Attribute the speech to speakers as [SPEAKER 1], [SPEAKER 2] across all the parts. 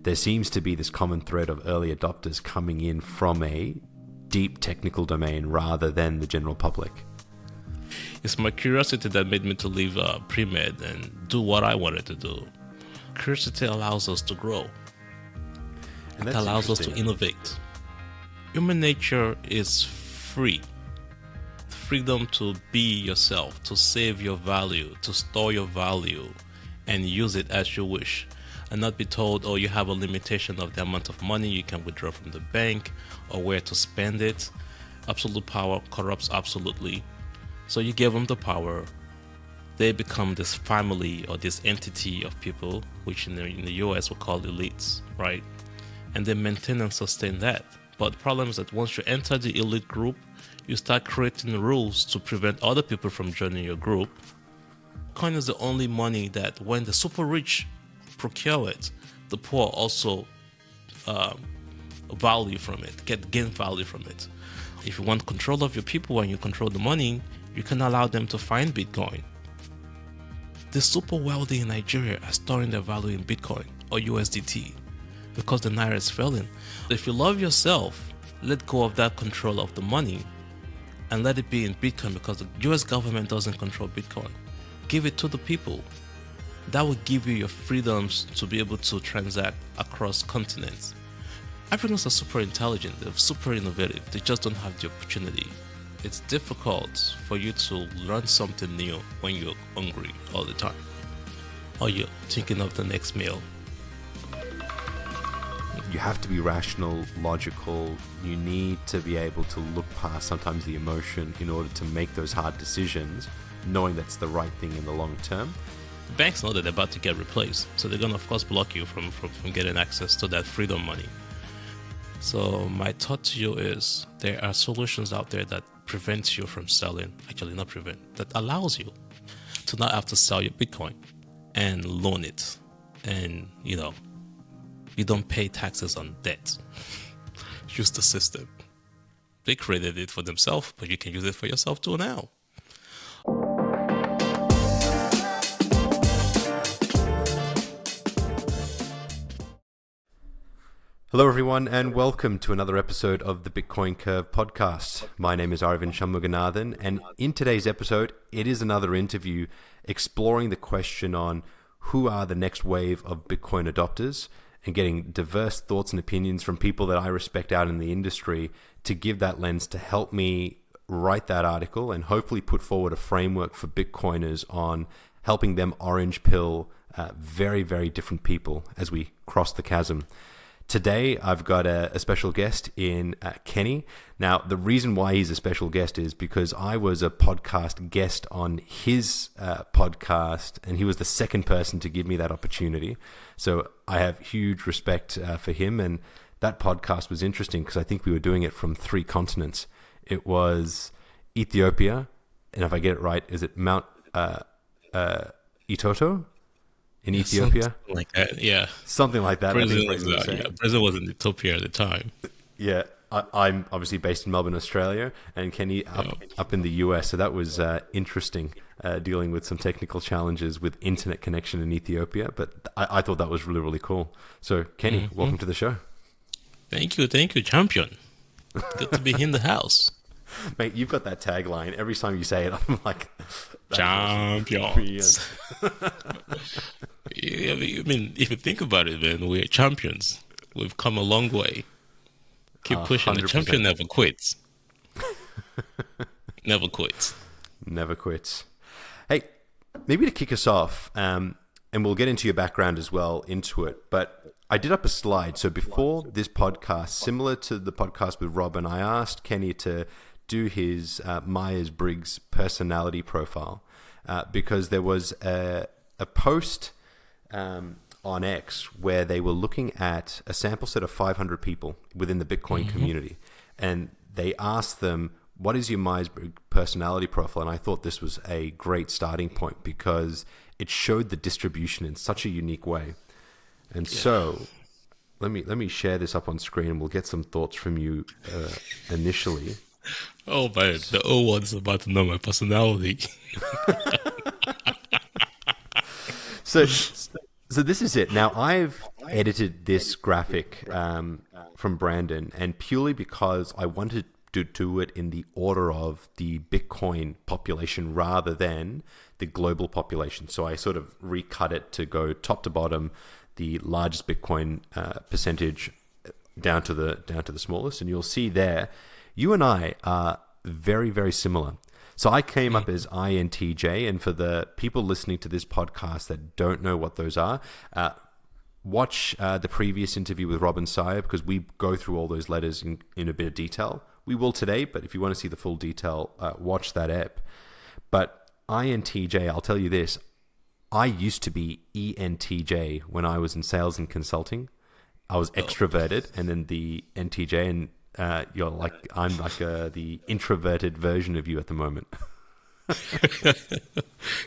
[SPEAKER 1] there seems to be this common thread of early adopters coming in from a deep technical domain rather than the general public.
[SPEAKER 2] It's my curiosity that made me to leave pre-med and do what I wanted to do. Curiosity allows us to grow. It allows us to innovate. Human nature is free. Freedom to be yourself, to save your value, to store your value, and use it as you wish. And not be told, oh, you have a limitation of the amount of money you can withdraw from the bank or where to spend it. Absolute power corrupts absolutely. So you give them the power. They become this family or this entity of people, which in the US we call elites, right? And they maintain and sustain that. But the problem is that once you enter the elite group, you start creating rules to prevent other people from joining your group. Coin is the only money that when the super rich procure it, the poor also value from it, gain value from it. If you want control of your people and you control the money, you can allow them to find Bitcoin. The super wealthy in Nigeria are storing their value in Bitcoin or USDT because the Naira is failing. If you love yourself, let go of that control of the money and let it be in Bitcoin because the US government doesn't control Bitcoin. Give it to the people. That will give you your freedoms to be able to transact across continents. Africans are super intelligent, they're super innovative, they just don't have the opportunity. It's difficult for you to learn something new when you're hungry all the time, or you're thinking of the next meal.
[SPEAKER 1] You have to be rational, logical. You need to be able to look past sometimes the emotion in order to make those hard decisions, knowing that's the right thing in the long term.
[SPEAKER 2] The banks know that they're about to get replaced, so they're going to, of course, block you from getting access to that freedom money. So my thought to you is there are solutions out there that prevent you from selling, actually not prevent, that allows you to not have to sell your Bitcoin and loan it. And, you don't pay taxes on debt. Use the system. They created it for themselves, but you can use it for yourself too now.
[SPEAKER 1] Hello everyone and welcome to another episode of the Bitcoin Curve podcast. My name is Arvind Shanmuga Nathan, and in today's episode it is another interview exploring the question on who are the next wave of Bitcoin adopters and getting diverse thoughts and opinions from people that I respect out in the industry to give that lens to help me write that article and hopefully put forward a framework for Bitcoiners on helping them orange pill very, very different people as we cross the chasm. Today, I've got a special guest in Kenny. Now, the reason why he's a special guest is because I was a podcast guest on his podcast, and he was the second person to give me that opportunity. So I have huge respect for him, and that podcast was interesting because I think we were doing it from 3 continents. It was Ethiopia, and if I get it right, is it Mount Itoto? In Ethiopia?
[SPEAKER 2] Something like that, yeah.
[SPEAKER 1] Something like that.
[SPEAKER 2] Brazil was in Ethiopia at the time.
[SPEAKER 1] Yeah, I'm obviously based in Melbourne, Australia, and Kenny up in the US. So that was interesting, dealing with some technical challenges with internet connection in Ethiopia. But I thought that was really, really cool. So Kenny, welcome to the show.
[SPEAKER 2] Thank you, champion. Good to be in the house.
[SPEAKER 1] Mate, you've got that tagline. Every time you say it, I'm like,
[SPEAKER 2] champions. Yeah, I mean, if you think about it, man, we're champions. We've come a long way. Keep pushing. 100%. The champion never quits. Never quits.
[SPEAKER 1] Never quits. Hey, maybe to kick us off, and we'll get into your background as well into it, but I did up a slide. So before this podcast, similar to the podcast with Robin, I asked Kenny to do his Myers-Briggs personality profile because there was a post on X where they were looking at a sample set of 500 people within the Bitcoin community, and they asked them, what is your Myers-Briggs personality profile? And I thought this was a great starting point because it showed the distribution in such a unique way. And so let me share this up on screen and we'll get some thoughts from you initially.
[SPEAKER 2] Oh man, the old one's about to know my personality.
[SPEAKER 1] So this is it. Now I've edited this graphic from Brandon, and purely because I wanted to do it in the order of the Bitcoin population rather than the global population. So I sort of recut it to go top to bottom, the largest Bitcoin percentage down to the smallest, and you'll see there, you and I are very, very similar. So I came up as INTJ, and for the people listening to this podcast that don't know what those are, watch the previous interview with Robin Sire, because we go through all those letters in a bit of detail. We will today, but if you want to see the full detail, watch that app. But INTJ, I'll tell you this, I used to be ENTJ when I was in sales and consulting. I was extroverted, and then the NTJ, and I'm like the introverted version of you at the moment.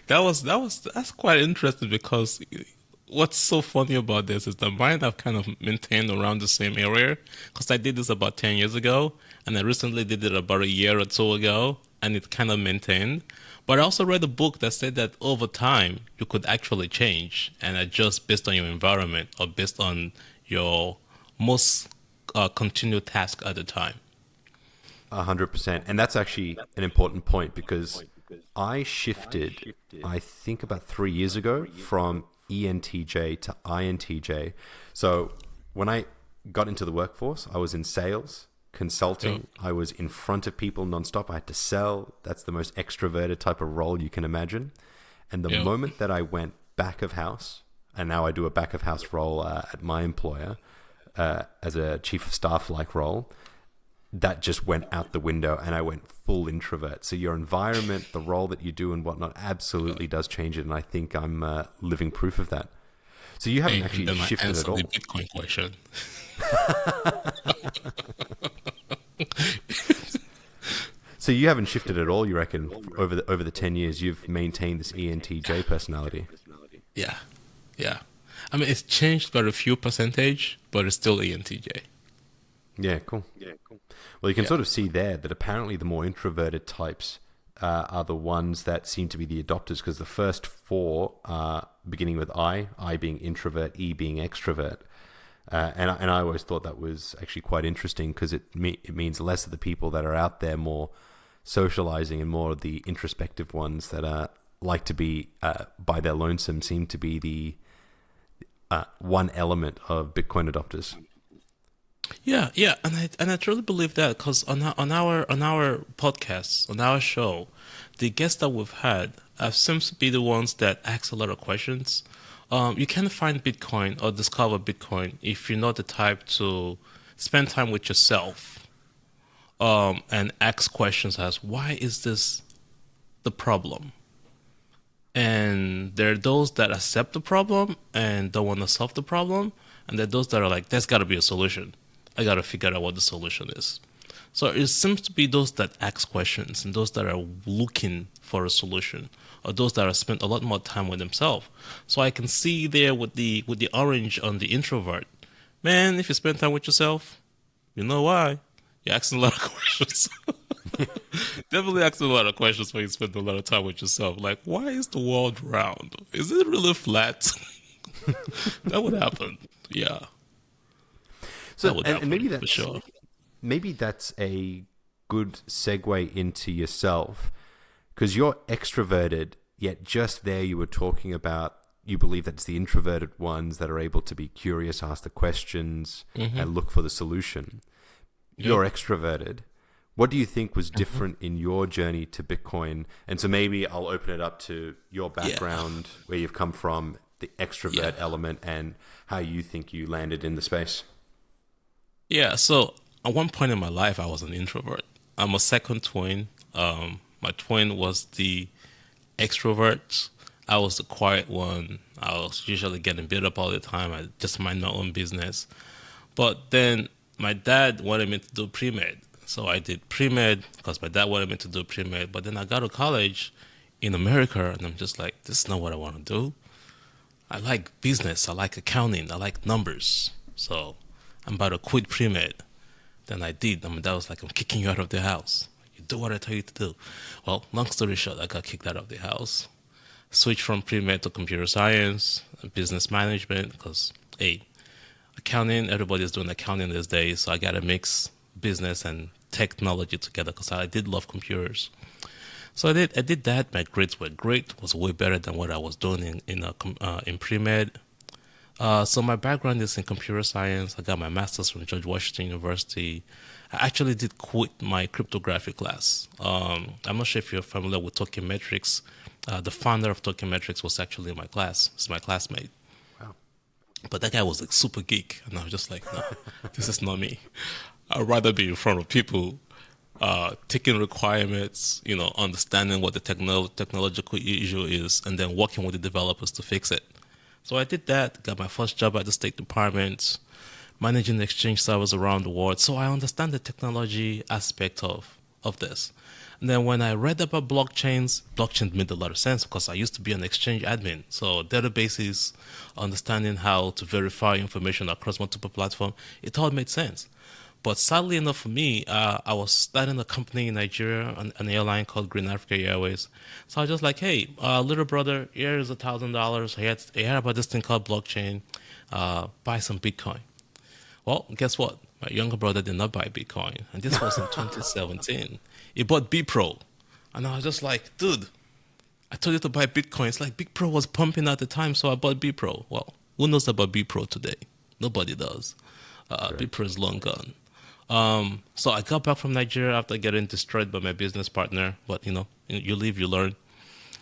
[SPEAKER 2] That's quite interesting, because what's so funny about this is the mind I've kind of maintained around the same area, because I did this about 10 years ago, and I recently did it about a year or two ago, and it kind of maintained. But I also read a book that said that over time you could actually change and adjust based on your environment or based on your most continued task at the time.
[SPEAKER 1] 100%. And that's actually an important point, because I shifted, I think about 3 years ago, from ENTJ to INTJ. So when I got into the workforce, I was in sales, consulting. I was in front of people nonstop. I had to sell. That's the most extroverted type of role you can imagine. And the moment that I went back of house, and now I do a back of house role at my employer as a chief of staff like role, that just went out the window, and I went full introvert. So your environment, the role that you do and whatnot, absolutely does change it. And I think I'm living proof of that. So you haven't actually shifted at all.
[SPEAKER 2] The Bitcoin question.
[SPEAKER 1] So you haven't shifted at all, you reckon, over the 10 years? You've maintained this ENTJ personality.
[SPEAKER 2] Yeah. I mean, it's changed by a few percentage, but it's still ENTJ.
[SPEAKER 1] Yeah, cool. Well, you can sort of see there that apparently the more introverted types are the ones that seem to be the adopters, because the first four are beginning with I being introvert, E being extrovert. And I always thought that was actually quite interesting, because it means less of the people that are out there more socializing, and more of the introspective ones that like to be by their lonesome seem to be the one element of Bitcoin adopters.
[SPEAKER 2] Yeah, and I truly believe that, because on our podcasts, on our show, the guests that we've had seems to be the ones that ask a lot of questions. You can't find Bitcoin or discover Bitcoin if you're not the type to spend time with yourself and ask questions as, why is this the problem? And there are those that accept the problem and don't want to solve the problem, and there are those that are like, there's got to be a solution. I got to figure out what the solution is. So it seems to be those that ask questions and those that are looking for a solution, or those that have spent a lot more time with themselves. So I can see there with the orange on the introvert. Man, if you spend time with yourself, you know why. You're asking a lot of questions. Definitely asking a lot of questions when you spend a lot of time with yourself. Like, why is the world round? Is it really flat? That would happen. Yeah.
[SPEAKER 1] So, and maybe that's, for sure. Maybe that's a good segue into yourself, because you're extroverted, yet just there you were talking about, you believe that it's the introverted ones that are able to be curious, ask the questions, and look for the solution. Yep. You're extroverted. What do you think was different in your journey to Bitcoin? And so maybe I'll open it up to your background, where you've come from, the extrovert element, and how you think you landed in the space.
[SPEAKER 2] Yeah, so at one point in my life, I was an introvert. I'm a second twin. My twin was the extrovert. I was the quiet one. I was usually getting beat up all the time. I just mind my own business. But then my dad wanted me to do pre-med. So I did pre-med because my dad wanted me to do pre-med. But then I got to college in America, and I'm just like, this is not what I want to do. I like business. I like accounting. I like numbers. So I'm about to quit pre-med. Then I did. My dad was like, I'm kicking you out of the house. You do what I tell you to do. Well, long story short, I got kicked out of the house. Switched from pre-med to computer science and business management because, hey, accounting. Everybody's doing accounting these days, so I got to mix business and technology together because I did love computers. So I did that. My grades were great. It was way better than what I was doing in pre-med. So my background is in computer science. I got my master's from George Washington University. I actually did quit my cryptography class. I'm not sure if you're familiar with Token Metrics. The founder of Token Metrics was actually in my class. He's my classmate.
[SPEAKER 1] Wow.
[SPEAKER 2] But that guy was like super geek. And I was just like, no, this is not me. I'd rather be in front of people, taking requirements, understanding what the technological issue is, and then working with the developers to fix it. So I did that, got my first job at the State Department, managing exchange servers around the world. So I understand the technology aspect of this. And then when I read about blockchains made a lot of sense because I used to be an exchange admin. So databases, understanding how to verify information across multiple platforms, it all made sense. But sadly enough for me, I was starting a company in Nigeria, an airline called Green Africa Airways. So I was just like, hey, little brother, here's $1,000. I heard about this thing called blockchain. Buy some Bitcoin. Well, guess what? My younger brother did not buy Bitcoin. And this was in 2017. He bought BPro. And I was just like, dude, I told you to buy Bitcoin. It's like BPro was pumping at the time, so I bought BPro. Well, who knows about BPro today? Nobody does. BPro is long gone. So I got back from Nigeria after getting destroyed by my business partner. But, you live, you learn.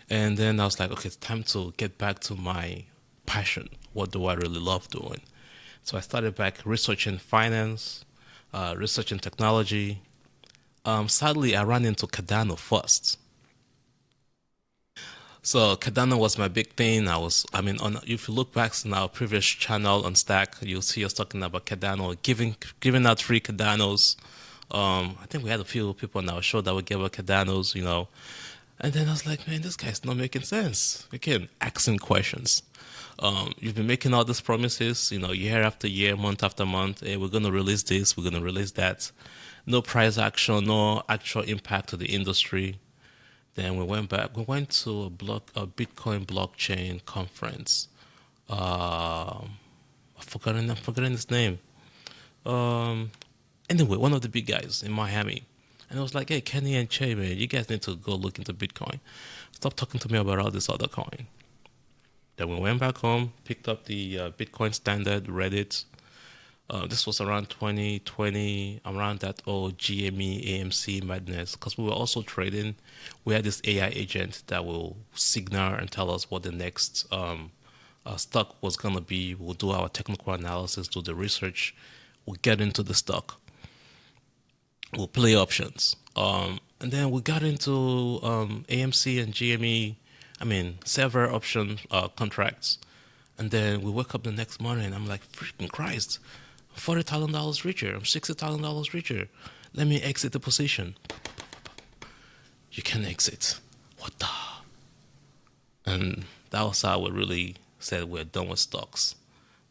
[SPEAKER 2] And then I was like, okay, it's time to get back to my passion. What do I really love doing? So I started back researching finance, researching technology. Sadly, I ran into Cardano first. So Cardano was my big thing. If you look back in our previous channel on STAKK, you'll see us talking about Cardano, giving out free Cardanos. I think we had a few people on our show that would give out Cardanos, And then I was like, man, this guy's not making sense. Again, asking questions. You've been making all these promises, year after year, month after month. Hey, we're going to release this, we're going to release that. No price action, no actual impact to the industry. Then we went back. We went to a Bitcoin blockchain conference. I'm forgetting his name. Anyway, one of the big guys in Miami. And I was like, hey, Kenny and Che, man, you guys need to go look into Bitcoin. Stop talking to me about all this other coin. Then we went back home, picked up the Bitcoin Standard, read it. This was around 2020, around that old GME, AMC madness, because we were also trading. We had this AI agent that will signal and tell us what the next stock was going to be. We'll do our technical analysis, do the research. We'll get into the stock. We'll play options. And then we got into AMC and GME, several option contracts. And then we woke up the next morning and I'm like, freaking Christ. $40,000 richer. I'm $60,000 richer. Let me exit the position. You can exit. What the? And that was how we really said we're done with stocks,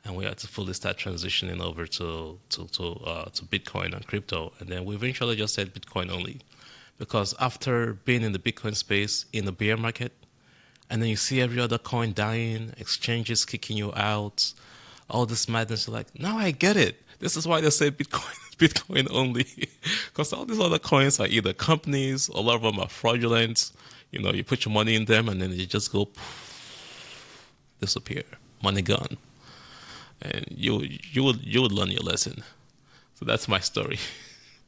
[SPEAKER 2] and we had to fully start transitioning over to Bitcoin and crypto. And then we eventually just said Bitcoin only, because after being in the Bitcoin space in the bear market, and then you see every other coin dying, exchanges kicking you out, all this madness. You're like, now I get it. This is why they say Bitcoin only. Because all these other coins are either companies, a lot of them are fraudulent. You put your money in them and then they just go disappear. Money gone. And you would learn your lesson. So that's my story.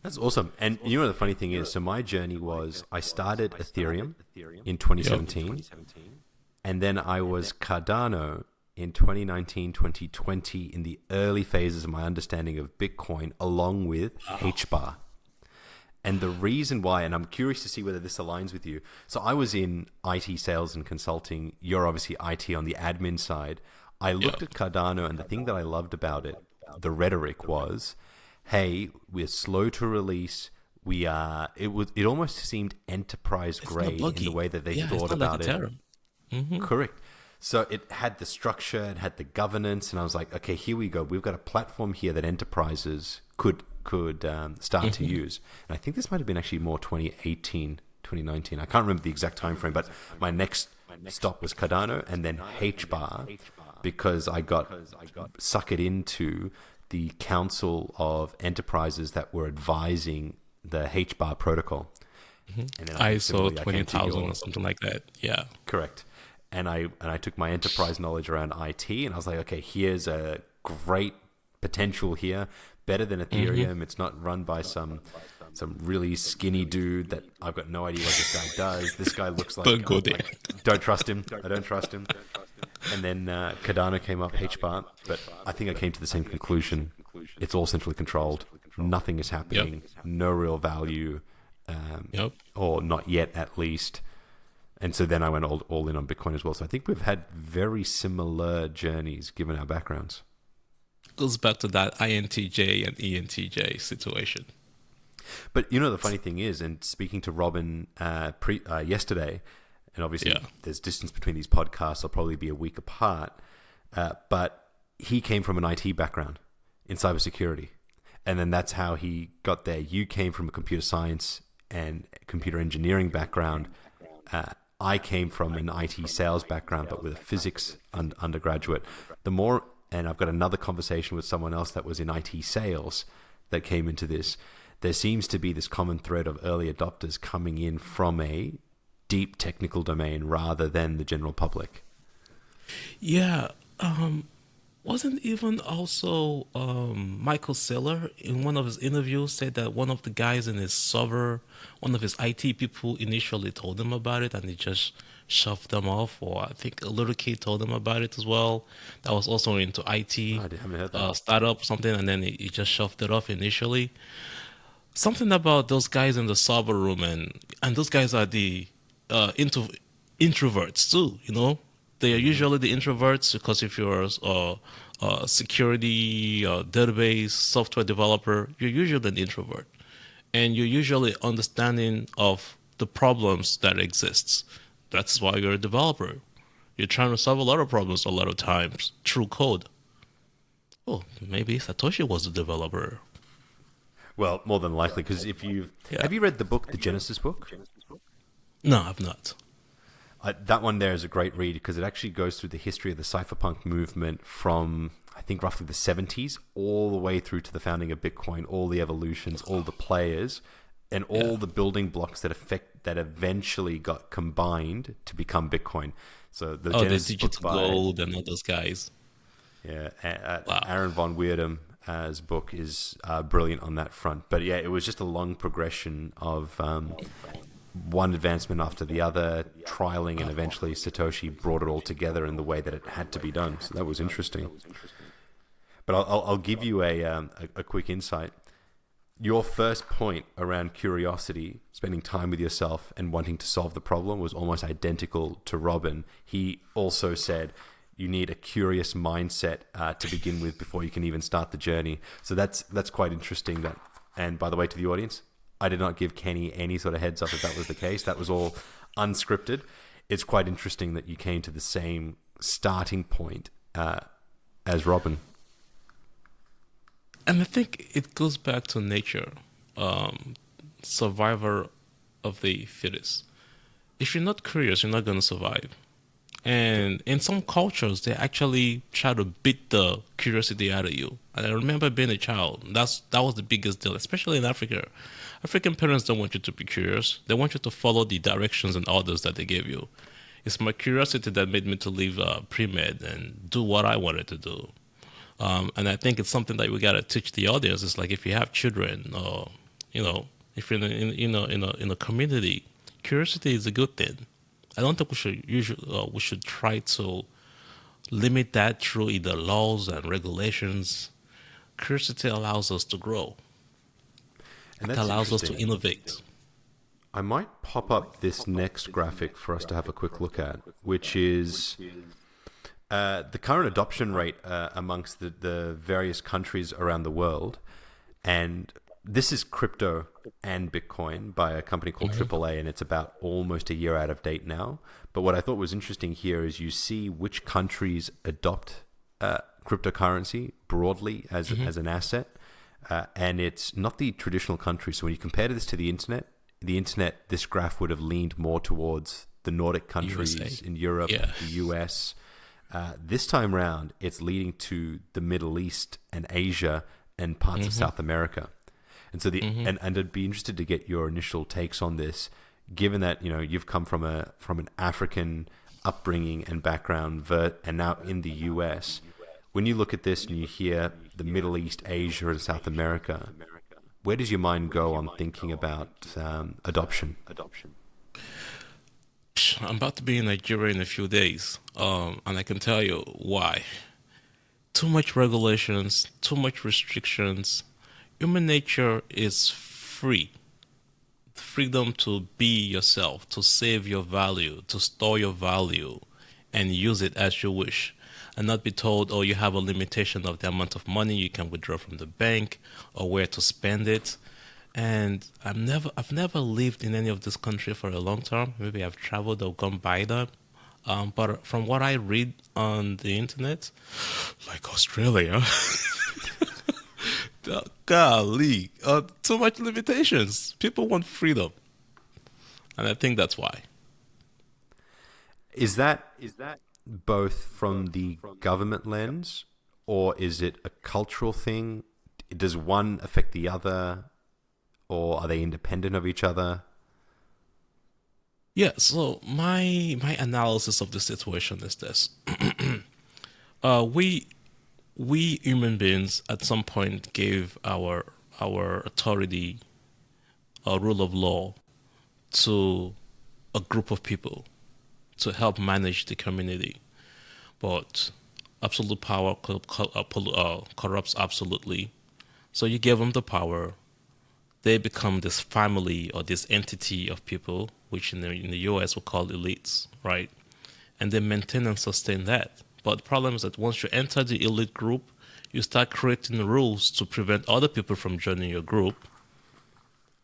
[SPEAKER 1] That's awesome. And the funny thing is, so my journey was I started Ethereum in 2017. Yep. And then I was Cardano in 2019, 2020, in the early phases of my understanding of Bitcoin, along with HBAR. And the reason why, and I'm curious to see whether this aligns with you. So I was in IT sales and consulting. You're obviously IT on the admin side. I looked at Cardano, and the thing that I loved about it, the rhetoric was, hey, we're slow to release. It almost seemed enterprise grade in the way that they thought about it. Mm-hmm. Correct. So it had the structure, it had the governance, and I was like, okay, here we go. We've got a platform here that enterprises could start to use. And I think this might have been actually more 2018, 2019. I can't remember the exact time frame, but my next stop was Cardano, and then HBAR because I got suckered into the Council of Enterprises that were advising the HBAR protocol.
[SPEAKER 2] And then ISO 20,000 or something like that. Yeah.
[SPEAKER 1] Correct. And I took my enterprise knowledge around IT, and I was like, okay, here's a great potential here, better than Ethereum. It's not run by some really skinny dude that I've got no idea what this guy does. This guy looks like, don't trust him. I don't trust him. And then Cardano came up, HBAR, but I think I came to the same conclusion. It's all centrally controlled. Nothing is happening. No real value, or not yet at least. And so then I went all in on Bitcoin as well. So I think we've had very similar journeys given our backgrounds.
[SPEAKER 2] Goes back to that INTJ and ENTJ situation.
[SPEAKER 1] But you know, the funny thing is, and speaking to Robin yesterday, and obviously there's distance between these podcasts, they'll probably be a week apart, but he came from an IT background in cybersecurity. And then that's how he got there. You came from a computer science and computer engineering background. I came from an IT sales background, but with a physics undergraduate. And I've got another conversation with someone else that was in IT sales that came into this. There seems to be this common thread of early adopters coming in from a deep technical domain rather than the general public.
[SPEAKER 2] Yeah. Wasn't even also Michael Saylor in one of his interviews said that one of the guys in his server, one of his IT people initially told him about it and he just shoved them off, or I think a little kid told him about it as well. That was also into IT startup or something, and then he just shoved it off initially. Something about those guys in the server room, and those guys are the introverts too, you know? They are usually the introverts because if you're a security database software developer, you're usually an introvert. And you're usually understanding of the problems that exists. That's why you're a developer. You're trying to solve a lot of problems a lot of times through code. Oh, maybe Satoshi was a developer.
[SPEAKER 1] Well, more than likely, because have you read the book, the Genesis book?
[SPEAKER 2] No, I've not.
[SPEAKER 1] That one there is a great read because it actually goes through the history of the cypherpunk movement from, I think, roughly the 70s all the way through to the founding of Bitcoin, all the evolutions, all the players, and all the building blocks that eventually got combined to become Bitcoin. So the Genesis
[SPEAKER 2] digital gold and all those guys.
[SPEAKER 1] Yeah, Aaron von Weerdam's book is brilliant on that front. But yeah, it was just a long progression of one advancement after the other, trialing, and eventually Satoshi brought it all together in the way that it had to be done. So that was interesting. But I'll give you a quick insight. Your first point around curiosity, spending time with yourself and wanting to solve the problem, was almost identical to Robin. He also said you need a curious mindset to begin with before you can even start the journey. So that's quite interesting. And by the way, to the audience, I did not give Kenny any sort of heads up that was the case. That was all unscripted. It's quite interesting that you came to the same starting point as Robin.
[SPEAKER 2] And I think it goes back to nature, survivor of the fittest. If you're not curious, you're not going to survive. And in some cultures, they actually try to beat the curiosity out of you. And I remember being a child. That was the biggest deal, especially in Africa. African parents don't want you to be curious. They want you to follow the directions and orders that they give you. It's my curiosity that made me to leave pre-med and do what I wanted to do. And I think it's something that we got to teach the audience. It's like if you have children or, if you're in a community, curiosity is a good thing. I don't think we should try to limit that through either laws and regulations. Curiosity allows us to grow. And it allows us to innovate.
[SPEAKER 1] I might pop up this next graphic for us to have a quick look at, which is the current adoption rate amongst the various countries around the world. And this is crypto and Bitcoin by a company called AAA, and it's about almost a year out of date now. But what I thought was interesting here is you see which countries adopt cryptocurrency broadly as an asset, and it's not the traditional countries. So when you compare this to the internet, this graph would have leaned more towards the Nordic countries in Europe, the US, This time round, it's leading to the Middle East and Asia and parts of South America. And so and I'd be interested to get your initial takes on this, given that you've come from an African upbringing and background, and now in the US. When you look at this and you hear the Middle East, Asia, and South America, where does your mind go on thinking about adoption?
[SPEAKER 2] I'm about to be in Nigeria in a few days, and I can tell you why. Too much regulations, too much restrictions. Human nature is free. Freedom to be yourself, to save your value, to store your value, and use it as you wish. And not be told, oh, you have a limitation of the amount of money you can withdraw from the bank or where to spend it. And I've never lived in any of this country for a long time. Maybe I've traveled or gone by them. But from what I read on the internet, like Australia, golly, too much limitations. People want freedom. And I think that's why.
[SPEAKER 1] Is that both from the government lens, or is it a cultural thing? Does one affect the other, or are they independent of each other?
[SPEAKER 2] Yeah, so my analysis of the situation is this. We human beings at some point gave our authority, our rule of law, to a group of people to help manage the community. But absolute power corrupts absolutely. So you give them the power, they become this family or this entity of people, which in the US we call elites, right? And they maintain and sustain that. But the problem is that once you enter the elite group, you start creating rules to prevent other people from joining your group,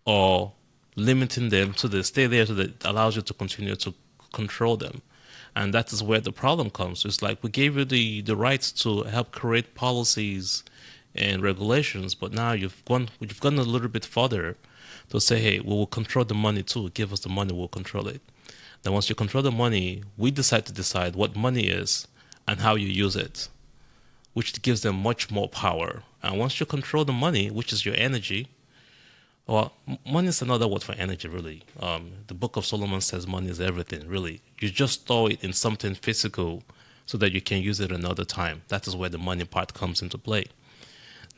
[SPEAKER 2] or limiting them so they stay there, so that it allows you to continue to control them. And that is where the problem comes. It's like we gave you the rights to help create policies and regulations, but now you've gone a little bit further to say, hey, we will control the money too. Give us the money, we'll control it. Then once you control the money, we decide what money is and how you use it, which gives them much more power. And once you control the money, which is your energy, well, money is another word for energy, really. The Book of Solomon says money is everything, really. You just store it in something physical so that you can use it another time. That is where the money part comes into play.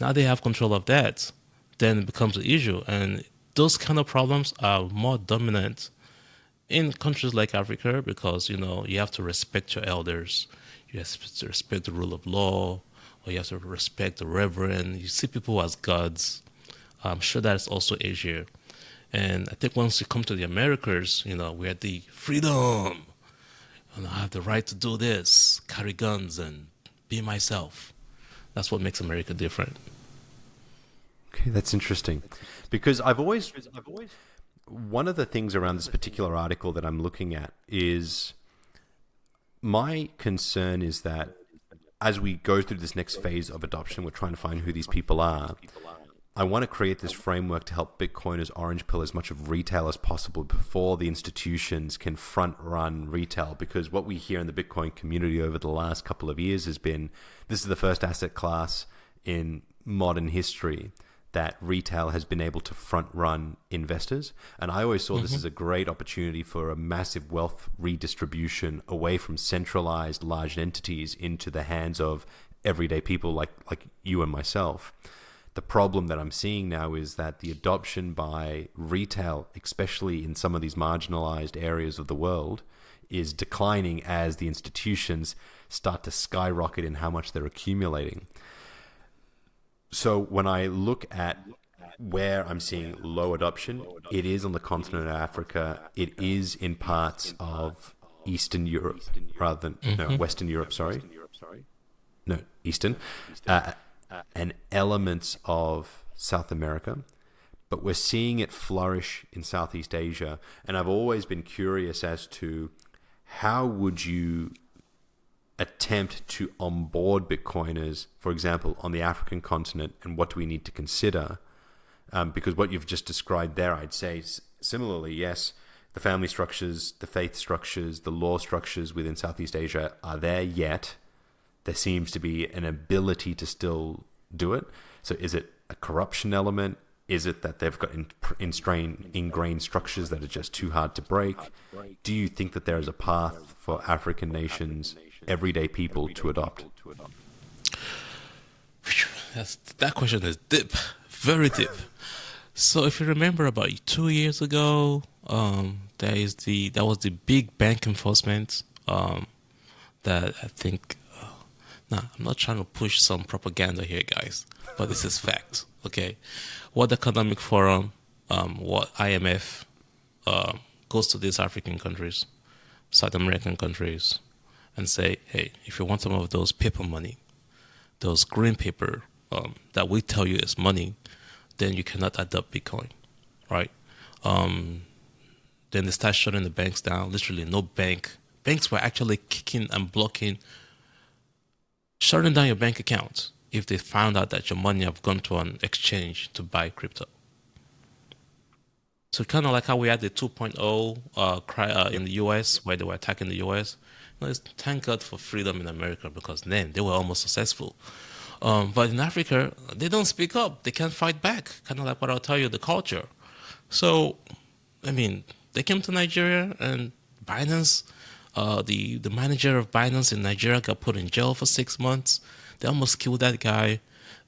[SPEAKER 2] Now they have control of that, then it becomes an issue. And those kind of problems are more dominant in countries like Africa because, you have to respect your elders. You have to respect the rule of law, or you have to respect the reverend. You see people as gods. I'm sure that's also Asia. And I think once you come to the Americas, we have the freedom. And I have the right to do this, carry guns and be myself. That's what makes America different.
[SPEAKER 1] Okay, that's interesting. Because one of the things around this particular article that I'm looking at is my concern is that as we go through this next phase of adoption, we're trying to find who these people are. I want to create this framework to help Bitcoiners orange pill as much of retail as possible before the institutions can front run retail. Because what we hear in the Bitcoin community over the last couple of years has been, this is the first asset class in modern history that retail has been able to front run investors. And I always saw this as a great opportunity for a massive wealth redistribution away from centralized large entities into the hands of everyday people like you and myself. The problem that I'm seeing now is that the adoption by retail, especially in some of these marginalized areas of the world, is declining as the institutions start to skyrocket in how much they're accumulating. So when I look at where I'm seeing low adoption, it is on the continent of Africa. It is in parts of Eastern Europe rather than Western Europe. Sorry, no, Eastern. And elements of South America, but we're seeing it flourish in Southeast Asia. And I've always been curious as to how would you attempt to onboard Bitcoiners, for example, on the African continent, and what do we need to consider? Because what you've just described there, I'd say similarly, yes, the family structures, the faith structures, the law structures within Southeast Asia are there yet. There seems to be an ability to still do it. So is it a corruption element? Is it that they've got ingrained structures that are just too hard to break? Do you think that there is a path for African nations, everyday people, to adopt?
[SPEAKER 2] That question is deep, very deep. So if you remember about 2 years ago, there was the big bank enforcement that I think. Now, I'm not trying to push some propaganda here, guys, but this is fact. Okay, World Economic Forum, what IMF goes to these African countries, South American countries, and say, hey, if you want some of those paper money, those green paper that we tell you is money, then you cannot adopt Bitcoin, right? Then they start shutting the banks down. Literally, no bank. Banks were actually kicking and blocking, shutting down your bank account if they found out that your money have gone to an exchange to buy crypto. So kind of like how we had the 2.0 in the US, where they were attacking the US. Thank God for freedom in America, because then they were almost successful. But in Africa, they don't speak up. They can't fight back. Kind of like what I'll tell you, the culture. So, I mean, they came to Nigeria, and Binance, the manager of Binance in Nigeria got put in jail for 6 months. They almost killed that guy.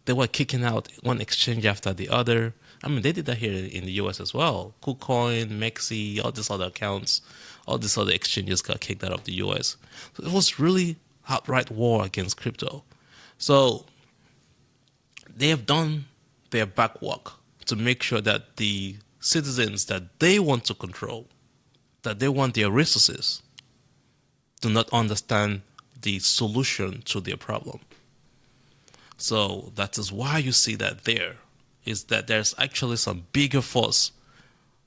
[SPEAKER 2] They were kicking out one exchange after the other. I mean, they did that here in the US as well. KuCoin, Mexi, all these other accounts, all these other exchanges got kicked out of the US. So it was really outright war against crypto. So they have done their back work to make sure that the citizens that they want to control, that they want their resources, do not understand the solution to their problem. So that is why you see that there's actually some bigger force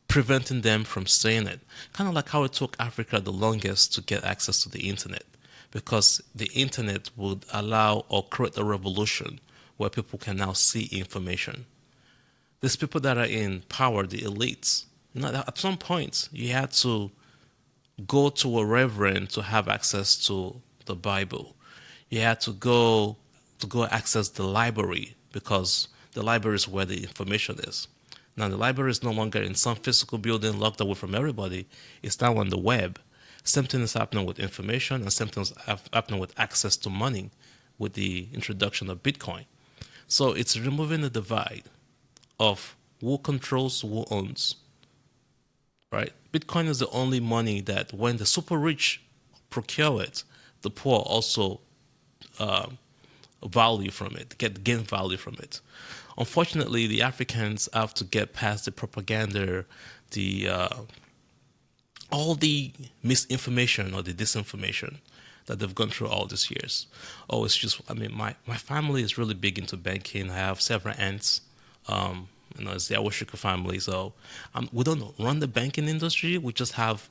[SPEAKER 2] preventing them from saying it. Kind of like how it took Africa the longest to get access to the internet, because the internet would allow or create a revolution where people can now see information. These people that are in power, the elites, at some point you had to go to a reverend to have access to the Bible. You had to go access the library, because the library is where the information is. Now the library is no longer in some physical building locked away from everybody. It's now on the web. Same thing is happening with information, and same thing is happening with access to money with the introduction of Bitcoin. So it's removing the divide of who controls, who owns, right? Bitcoin is the only money that when the super rich procure it, the poor also value from it, gain value from it. Unfortunately, the Africans have to get past the propaganda, all the misinformation or the disinformation that they've gone through all these years. Oh, it's just, I mean, my family is really big into banking. I have several aunts, it's the Awashika family. So we don't run the banking industry. We just have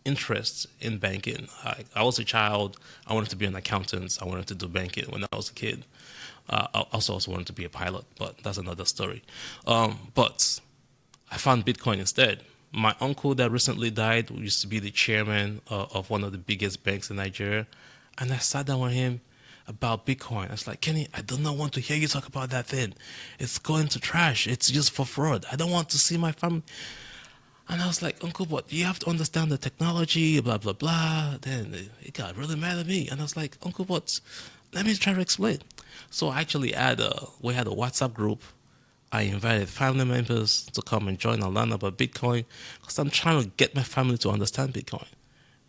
[SPEAKER 2] interest in banking. I was a child. I wanted to be an accountant. I wanted to do banking when I was a kid. I also wanted to be a pilot, but that's another story. But I found Bitcoin instead. My uncle that recently died used to be the chairman of one of the biggest banks in Nigeria. And I sat down with him about Bitcoin. I was like, Kenny, I do not want to hear you talk about that thing. It's going to trash. It's just for fraud. I don't want to see my family. And I was like, Uncle, but you have to understand the technology, blah, blah, blah. Then it got really mad at me. And I was like, Uncle, what? Let me try to explain. So I actually we had a WhatsApp group. I invited family members to come and join and learn about Bitcoin, because I'm trying to get my family to understand Bitcoin.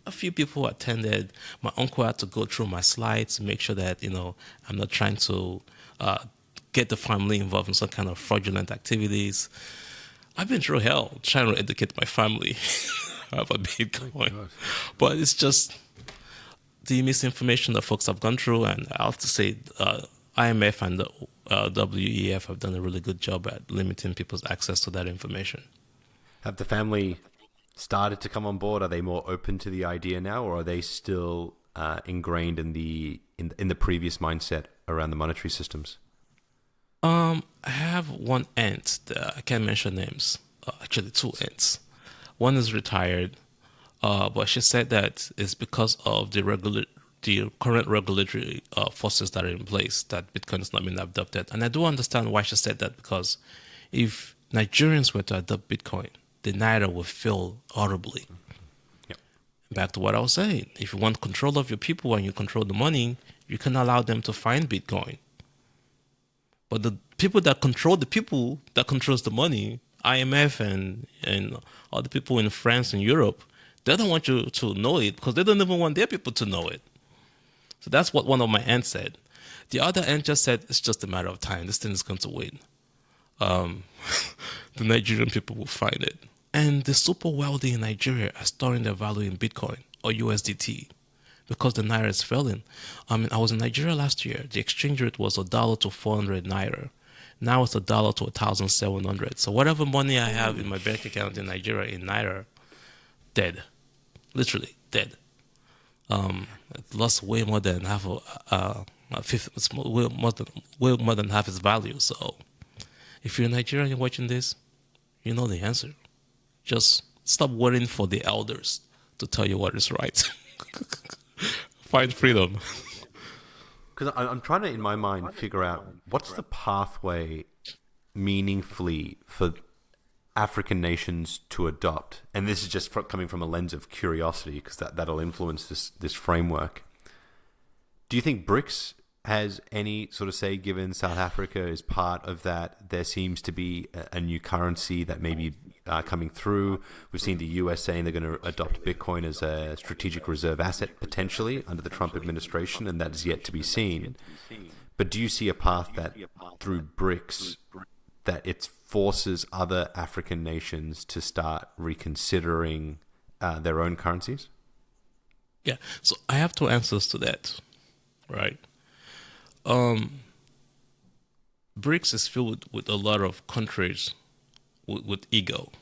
[SPEAKER 2] A few people attended. My uncle had to go through my slides to make sure that, I'm not trying to get the family involved in some kind of fraudulent activities. I've been through hell trying to educate my family about Bitcoin. But it's just the misinformation that folks have gone through, and I have to say IMF and the WEF have done a really good job at limiting people's access to that information.
[SPEAKER 1] Have the family started to come on board? Are they more open to the idea now, or are they still ingrained in the previous mindset around the monetary systems?
[SPEAKER 2] I have one aunt. I can't mention names. Actually, two aunts. One is retired. But she said that it's because of the current regulatory forces that are in place that Bitcoin has not been adopted. And I do understand why she said that, because if Nigerians were to adopt Bitcoin, the Naira would fail horribly.
[SPEAKER 1] Yep.
[SPEAKER 2] Back to what I was saying. If you want control of your people and you control the money, you can allow them to find Bitcoin. But the people that controls the money, IMF and all the people in France and Europe, they don't want you to know it because they don't even want their people to know it. So that's what one of my aunts said. The other aunt just said, it's just a matter of time. This thing is going to win. The Nigerian people will find it. And the super wealthy in Nigeria are storing their value in Bitcoin or USDT because the Naira is failing. I mean, I was in Nigeria last year. The exchange rate was $1 to 400 Naira. Now it's $1 to 1,700. So whatever money I have in my bank account in Nigeria in Naira, dead. Literally dead. It lost way more than half a fifth. It's way more than half its value. So, if you're Nigerian and you're watching this, you know the answer. Just stop waiting for the elders to tell you what is right. Find freedom.
[SPEAKER 1] Because I'm trying to, in my mind, figure out what's the pathway meaningfully for African nations to adopt, and this is just coming from a lens of curiosity, because that'll influence this framework. Do you think BRICS has any sort of say, given South Africa is part of that? There seems to be a new currency that may be coming through. We've seen the US saying they're going to adopt Bitcoin as a strategic reserve asset potentially under the Trump administration, and that is yet to be seen. But do you see a path that through BRICS that it forces other African nations to start reconsidering their own currencies?
[SPEAKER 2] Yeah, so I have two answers to that, right? BRICS is filled with a lot of countries with ego,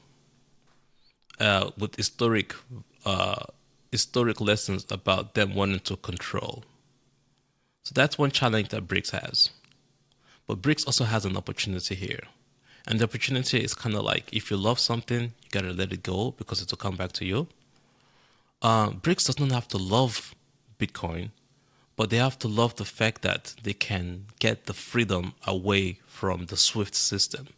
[SPEAKER 2] with historic lessons about them wanting to control. So that's one challenge that BRICS has. But BRICS also has an opportunity here. And the opportunity is kind of like, if you love something, you got to let it go because it will come back to you. BRICS does not have to love Bitcoin, but they have to love the fact that they can get the freedom away from the SWIFT system,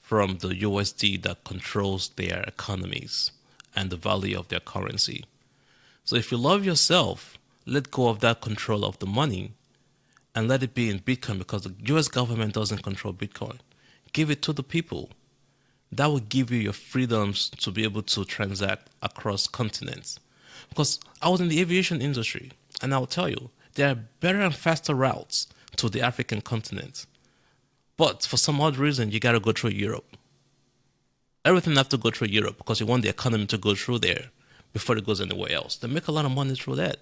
[SPEAKER 2] from the USD that controls their economies and the value of their currency. So if you love yourself, let go of that control of the money and let it be in Bitcoin, because the US government doesn't control Bitcoin. Give it to the people. That will give you your freedoms to be able to transact across continents. Because I was in the aviation industry, and I'll tell you, there are better and faster routes to the African continent. But for some odd reason, you got to go through Europe. Everything has to go through Europe because you want the economy to go through there before it goes anywhere else. They make a lot of money through that.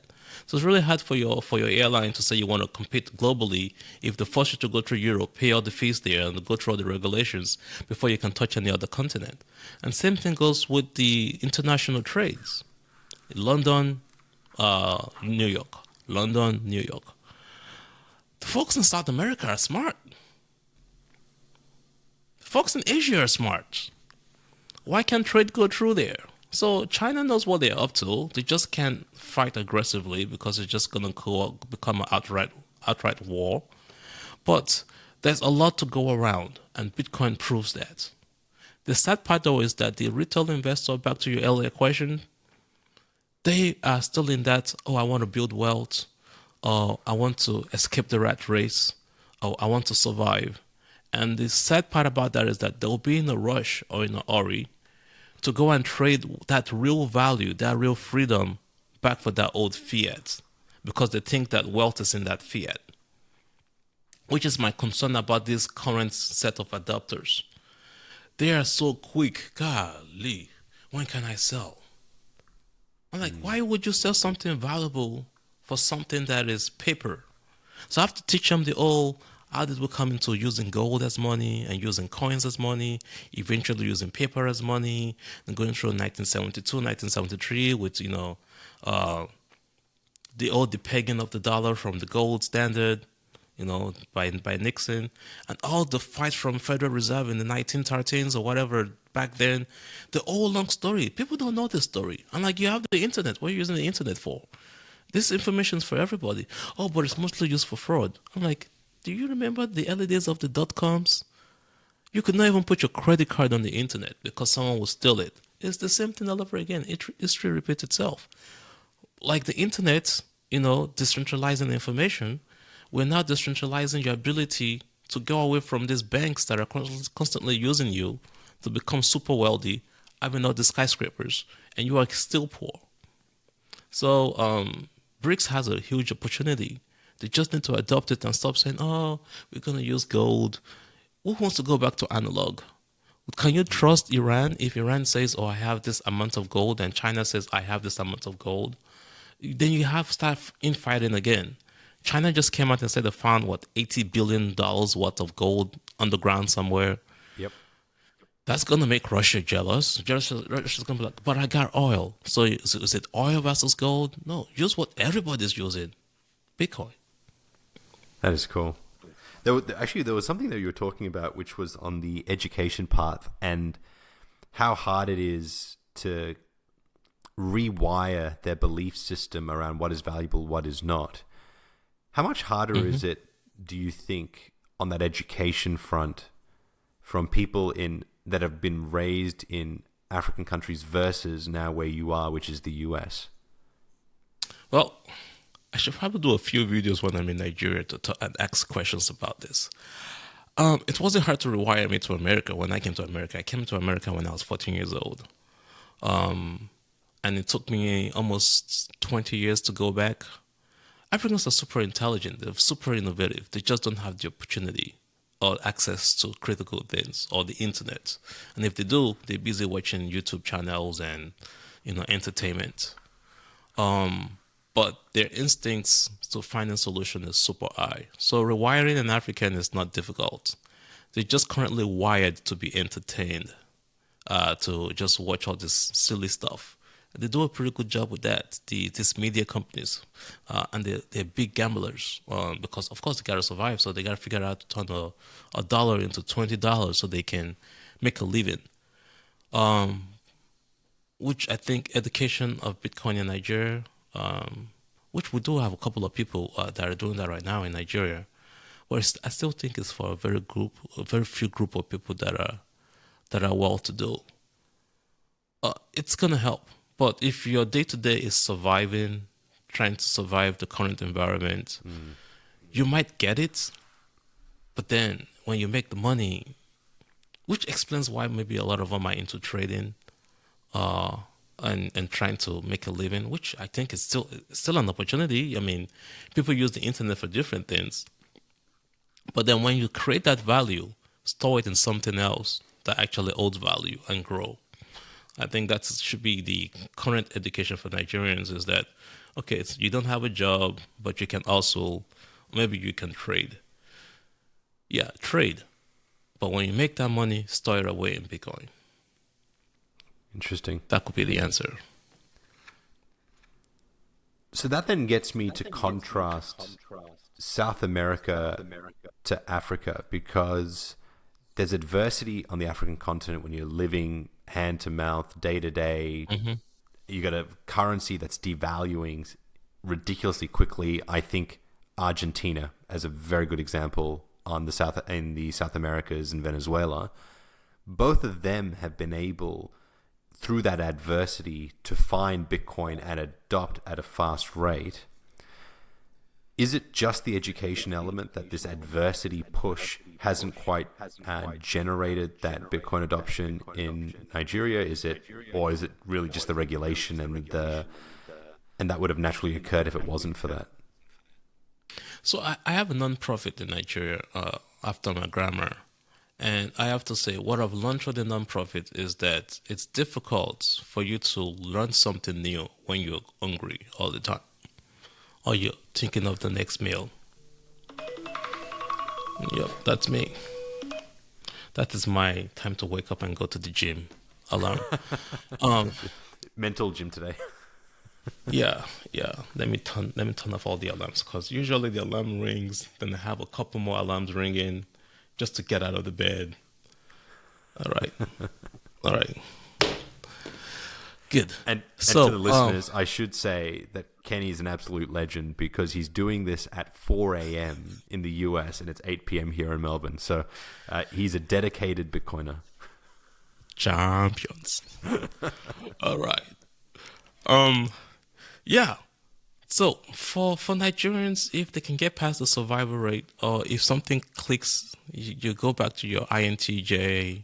[SPEAKER 2] So it's really hard for your airline to say you want to compete globally if they force you to go through Europe, pay all the fees there, and go through all the regulations before you can touch any other continent. And same thing goes with the international trades. London, New York. London, New York. The folks in South America are smart. The folks in Asia are smart. Why can't trade go through there? So China knows what they're up to. They just can't fight aggressively because it's just going to become an outright war. But there's a lot to go around, and Bitcoin proves that. The sad part, though, is that the retail investor, back to your earlier question, they are still in that, I want to build wealth, or I want to escape the rat race, or I want to survive. And the sad part about that is that they'll be in a rush or in a hurry to go and trade that real value, that real freedom back for that old fiat, because they think that wealth is in that fiat, which is my concern about this current set of adopters. They are so quick. Golly, when can I sell? I'm like, why would you sell something valuable for something that is paper? So I have to teach them how did we come into using gold as money and using coins as money, eventually using paper as money, and going through 1972, 1973 with, the pegging of the dollar from the gold standard, by Nixon, and all the fights from Federal Reserve in the 1913s or whatever back then. The whole long story. People don't know this story. And like, you have the internet. What are you using the internet for? This information is for everybody. Oh, but it's mostly used for fraud. I'm like, do you remember the early days of the dot-coms? You could not even put your credit card on the internet because someone will steal it. It's the same thing all over again. History repeats itself. Like the internet, decentralizing information, we're now decentralizing your ability to go away from these banks that are constantly using you to become super wealthy, having all the skyscrapers, and you are still poor. So BRICS has a huge opportunity. They just need to adopt it and stop saying, oh, we're going to use gold. Who wants to go back to analog? Can you trust Iran if Iran says, oh, I have this amount of gold, and China says, I have this amount of gold? Then you have start infighting again. China just came out and said they found, $80 billion worth of gold underground somewhere.
[SPEAKER 1] Yep.
[SPEAKER 2] That's going to make Russia jealous. Russia's going to be like, but I got oil. So is it oil versus gold? No, use what everybody's using. Bitcoin.
[SPEAKER 1] That is cool. There was something that you were talking about, which was on the education path and how hard it is to rewire their belief system around what is valuable, what is not. How much harder is it, do you think, on that education front from people that have been raised in African countries versus now where you are, which is the US?
[SPEAKER 2] Well, I should probably do a few videos when I'm in Nigeria and ask questions about this. It wasn't hard to rewire me to America when I came to America. I came to America when I was 14 years old. And it took me almost 20 years to go back. Africans are super intelligent. They're super innovative. They just don't have the opportunity or access to critical things or the internet. And if they do, they're busy watching YouTube channels and, entertainment. But their instincts to find a solution is super high. So rewiring an African is not difficult. They're just currently wired to be entertained, to just watch all this silly stuff. They do a pretty good job with that. These media companies, and they're big gamblers because, of course, they got to survive. So they got to figure out how to turn a dollar into $20 so they can make a living. Which I think education of Bitcoin in Nigeria, which we do have a couple of people that are doing that right now in Nigeria, but I still think it's for a very few group of people that are well to do. It's gonna help. But if your day-to-day is surviving, trying to survive the current environment, you might get it. But then when you make the money, which explains why maybe a lot of them are into trading and trying to make a living, which I think is still an opportunity. I mean, people use the internet for different things. But then when you create that value, store it in something else that actually holds value and grow. I think that should be the current education for Nigerians, is that, okay, you don't have a job, but you can also, maybe you can trade. Yeah, trade. But when you make that money, store it away in Bitcoin.
[SPEAKER 1] Interesting.
[SPEAKER 2] That could be the answer.
[SPEAKER 1] So that then gets me to contrast South America to Africa, because there's adversity on the African continent when you're living hand to mouth, day to day. You got a currency that's devaluing ridiculously quickly. I think Argentina as a very good example in the South Americas and Venezuela. Both of them have been able, through that adversity, to find Bitcoin and adopt at a fast rate. Is it just the education element that this adversity push hasn't quite generated that Bitcoin adoption in Nigeria? Or is it really just the regulation and that would have naturally occurred if it wasn't for that?
[SPEAKER 2] So I have a non-profit in Nigeria after my grammar. And I have to say, what I've learned through the non-profit is that it's difficult for you to learn something new when you're hungry all the time, or you're thinking of the next meal. Yep, that's me. That is my time to wake up and go to the gym alarm.
[SPEAKER 1] Mental gym today.
[SPEAKER 2] Yeah, yeah. Let me turn off all the alarms because usually the alarm rings, then I have a couple more alarms ringing just to get out of the bed. All right, all right, good.
[SPEAKER 1] And to the
[SPEAKER 2] So,
[SPEAKER 1] listeners, I should say that Kenny is an absolute legend because he's doing this at 4 a.m. in the US and it's 8 p.m. here in Melbourne. So he's a dedicated Bitcoiner.
[SPEAKER 2] champions. All right. Um, yeah. So for Nigerians, if they can get past the survival rate, or if something clicks, you go back to your INTJ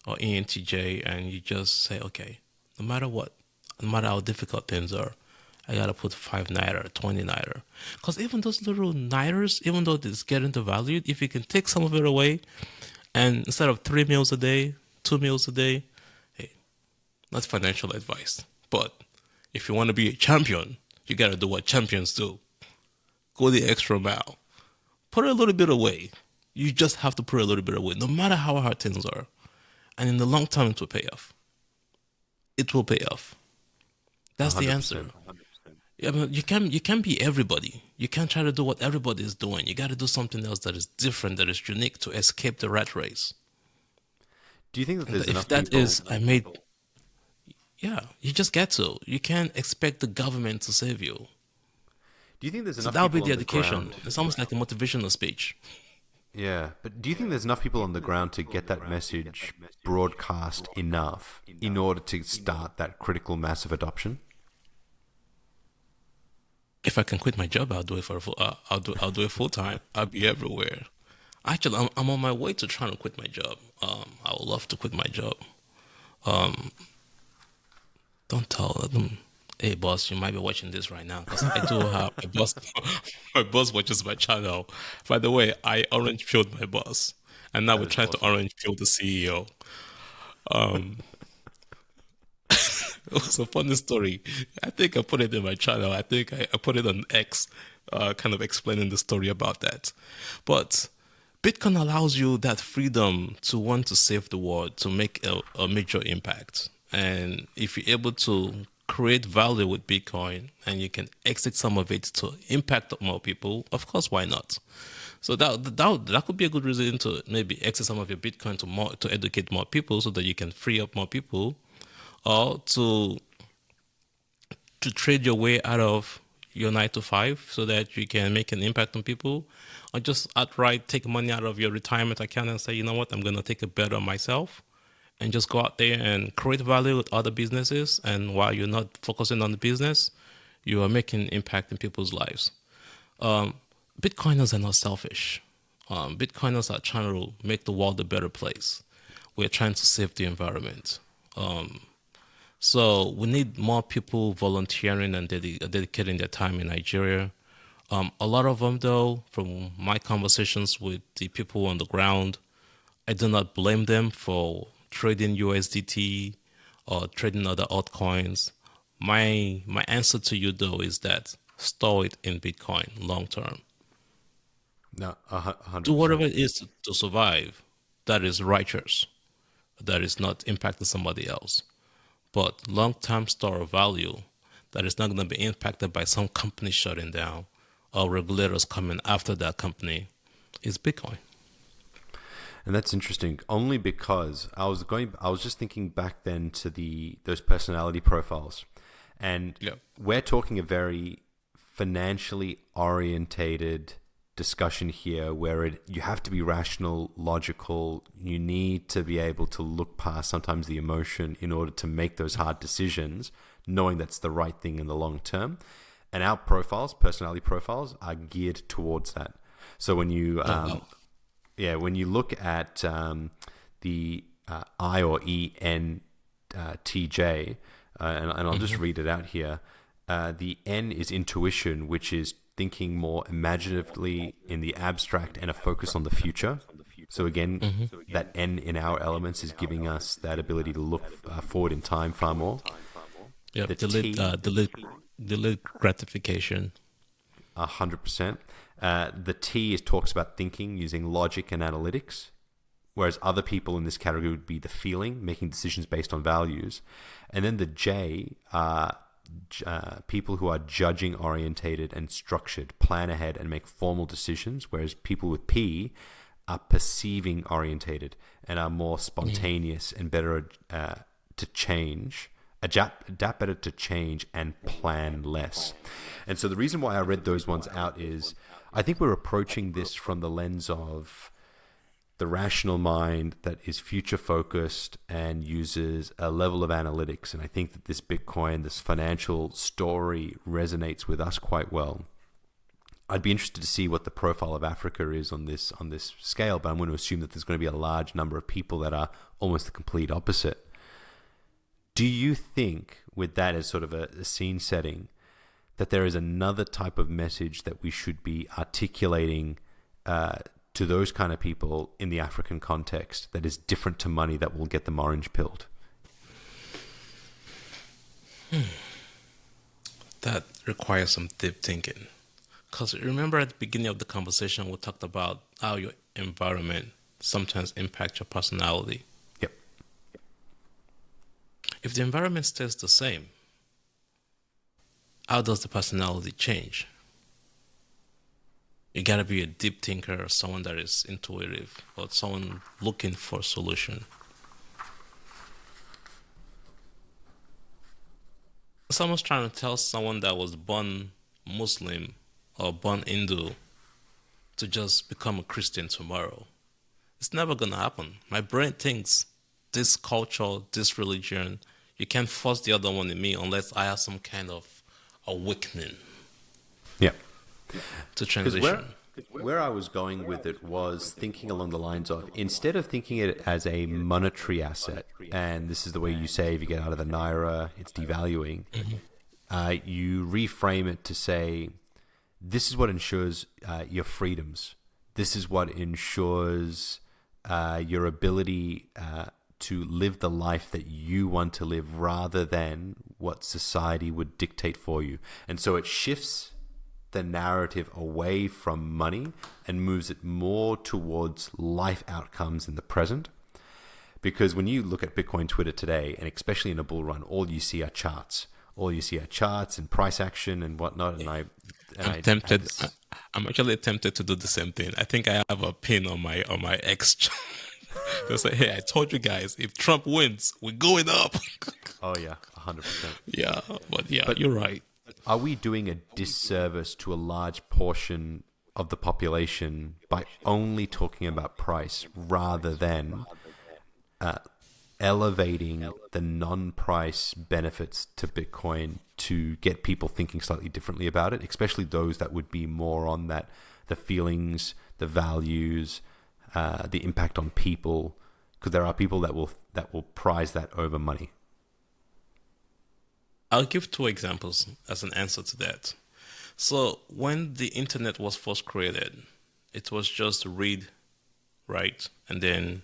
[SPEAKER 2] or ENTJ, and you just say, okay, no matter what, no matter how difficult things are, I gotta put 5 naira, 20 naira, because even those little nighters, even though it's getting devalued, if you can take some of it away, and instead of 3 meals a day, 2 meals a day, hey, that's financial advice. But if you want to be a champion, you got to do what champions do. Go the extra mile. Put a little bit away. You just have to put a little bit away, no matter how hard things are. And in the long term, it will pay off. It will pay off. That's the answer.
[SPEAKER 1] 100%.
[SPEAKER 2] I mean, you can't be everybody. You can't try to do what everybody is doing. You got to do something else that is different, that is unique to escape the rat race.
[SPEAKER 1] Do you think that
[SPEAKER 2] And
[SPEAKER 1] there's
[SPEAKER 2] if
[SPEAKER 1] enough
[SPEAKER 2] that
[SPEAKER 1] people?
[SPEAKER 2] is, yeah, you just get to. You can't expect the government to save you.
[SPEAKER 1] Do you think there's
[SPEAKER 2] So
[SPEAKER 1] enough
[SPEAKER 2] that'll be
[SPEAKER 1] people
[SPEAKER 2] the
[SPEAKER 1] on the
[SPEAKER 2] education.
[SPEAKER 1] ground?
[SPEAKER 2] It's almost like a motivational speech.
[SPEAKER 1] Yeah, but do you think there's enough people on the ground to get that message broadcast enough in order to start that critical mass of adoption?
[SPEAKER 2] If I can quit my job, I'll do it I'll do it full time. I'll be everywhere. Actually, I'm on my way to trying to quit my job. I would love to quit my job. Um, don't tell them. Hey, boss, you might be watching this right now because I do have my boss. My boss watches my channel. By the way, I orange pilled my boss, and now
[SPEAKER 1] That
[SPEAKER 2] we're
[SPEAKER 1] is
[SPEAKER 2] trying to
[SPEAKER 1] awesome.
[SPEAKER 2] orange pill the CEO. Um, it was a funny story. I think I put it in my channel. I think I put it on X, kind of explaining the story about that. But Bitcoin allows you that freedom to want to save the world, to make a major impact. And if you're able to create value with Bitcoin and you can exit some of it to impact more people, of course, why not? So that could be a good reason to maybe exit some of your Bitcoin to educate more people so that you can free up more people, or to trade your way out of your 9 to 5 so that you can make an impact on people, or just outright take money out of your retirement account and say, you know what, I'm going to take a bet on myself and just go out there and create value with other businesses. And while you're not focusing on the business, you are making impact in people's lives. Um, Bitcoiners are not selfish. Bitcoiners are trying to make the world a better place. We're trying to save the environment. Um, so we need more people volunteering and dedicating their time in Nigeria. A lot of them, though, from my conversations with the people on the ground, I do not blame them for trading USDT or trading other altcoins. My answer to you, though, is that store it in Bitcoin long term.
[SPEAKER 1] No,
[SPEAKER 2] Do
[SPEAKER 1] 100%.
[SPEAKER 2] whatever it is to survive that is righteous, that is not impacting somebody else. But long-term store of value that is not going to be impacted by some company shutting down or regulators coming after that company is Bitcoin.
[SPEAKER 1] And that's interesting, only because I was just thinking back then to those personality profiles, and
[SPEAKER 2] Yeah.
[SPEAKER 1] we're talking a very financially orientated discussion here, where you have to be rational, logical. You need to be able to look past sometimes the emotion in order to make those hard decisions, knowing that's the right thing in the long term. And our profiles, personality profiles, are geared towards that. So
[SPEAKER 2] Oh, wow.
[SPEAKER 1] when you look at the I or ENTJ, and I'll just
[SPEAKER 2] Hmm.
[SPEAKER 1] read it out here. The N is intuition, which is thinking more imaginatively in the abstract and a focus on the future. So again,
[SPEAKER 2] Hmm.
[SPEAKER 1] that N in our elements is giving us that ability to look forward in time far more. The
[SPEAKER 2] Yep.
[SPEAKER 1] T,
[SPEAKER 2] Delete gratification.
[SPEAKER 1] 100%. The T is talks about thinking using logic and analytics, whereas other people in this category would be the feeling, making decisions based on values. And then the J people who are judging orientated and structured, plan ahead and make formal decisions, whereas people with P are perceiving orientated and are more spontaneous and better to change, adapt better to change and plan less. And so the reason why I read those ones out is I think we're approaching this from the lens of the rational mind that is future focused and uses a level of analytics. And I think that this Bitcoin, this financial story resonates with us quite well. I'd be interested to see what the profile of Africa is on this scale, but I'm going to assume that there's going to be a large number of people that are almost the complete opposite. Do you think, with that as sort of a scene setting, that there is another type of message that we should be articulating to those kind of people in the African context that is different to money that will get them orange pilled?
[SPEAKER 2] That requires some deep thinking. Because remember at the beginning of the conversation, we talked about how your environment sometimes impacts your personality.
[SPEAKER 1] Yep.
[SPEAKER 2] If the environment stays the same, how does the personality change? You gotta be a deep thinker or someone that is intuitive or someone looking for a solution. Someone's trying to tell someone that was born Muslim or born Hindu to just become a Christian tomorrow. It's never gonna happen. My brain thinks this culture, this religion, you can't force the other one in me unless I have some kind of awakening.
[SPEAKER 1] Yeah.
[SPEAKER 2] To transition.
[SPEAKER 1] Where I was going with it was thinking along the lines of, instead of thinking it as a monetary asset, and this is the way you say if you get out of the Naira, it's devaluing, you reframe it to say, this is what ensures your freedoms. This is what ensures your ability to live the life that you want to live rather than what society would dictate for you. And so it shifts the narrative away from money and moves it more towards life outcomes in the present. Because when you look at Bitcoin Twitter today, and especially in a bull run, all you see are charts. All you see are charts and price action and whatnot. And
[SPEAKER 2] I'm tempted. I'm actually tempted to do the same thing. I think I have a pin on my X. They'll say, hey, I told you guys, if Trump wins, we're going up.
[SPEAKER 1] Oh yeah, 100%.
[SPEAKER 2] Yeah, but you're right.
[SPEAKER 1] Are we doing a disservice to a large portion of the population by only talking about price rather than elevating the non-price benefits to Bitcoin to get people thinking slightly differently about it, especially those that would be more on that, the feelings, the values, the impact on people, because there are people that will prize that over money.
[SPEAKER 2] I'll give 2 examples as an answer to that. So when the internet was first created, it was just read, write, and then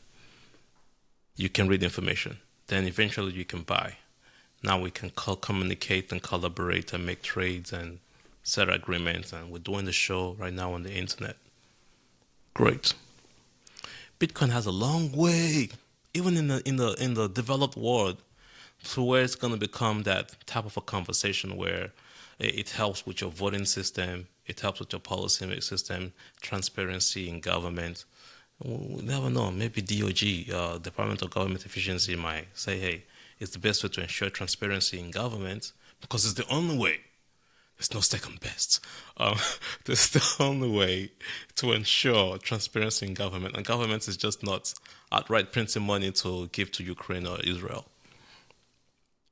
[SPEAKER 2] you can read information. Then eventually you can buy. Now we can communicate and collaborate and make trades and set agreements, and we're doing the show right now on the internet. Great. Bitcoin has a long way, even in the developed world, to where it's going to become that type of a conversation where it helps with your voting system, it helps with your policy system, transparency in government. We never know. Maybe DOG, Department of Government Efficiency, might say, hey, it's the best way to ensure transparency in government because it's the only way. There's no second best. There's the only way to ensure transparency in government. And government is just not outright printing money to give to Ukraine or Israel.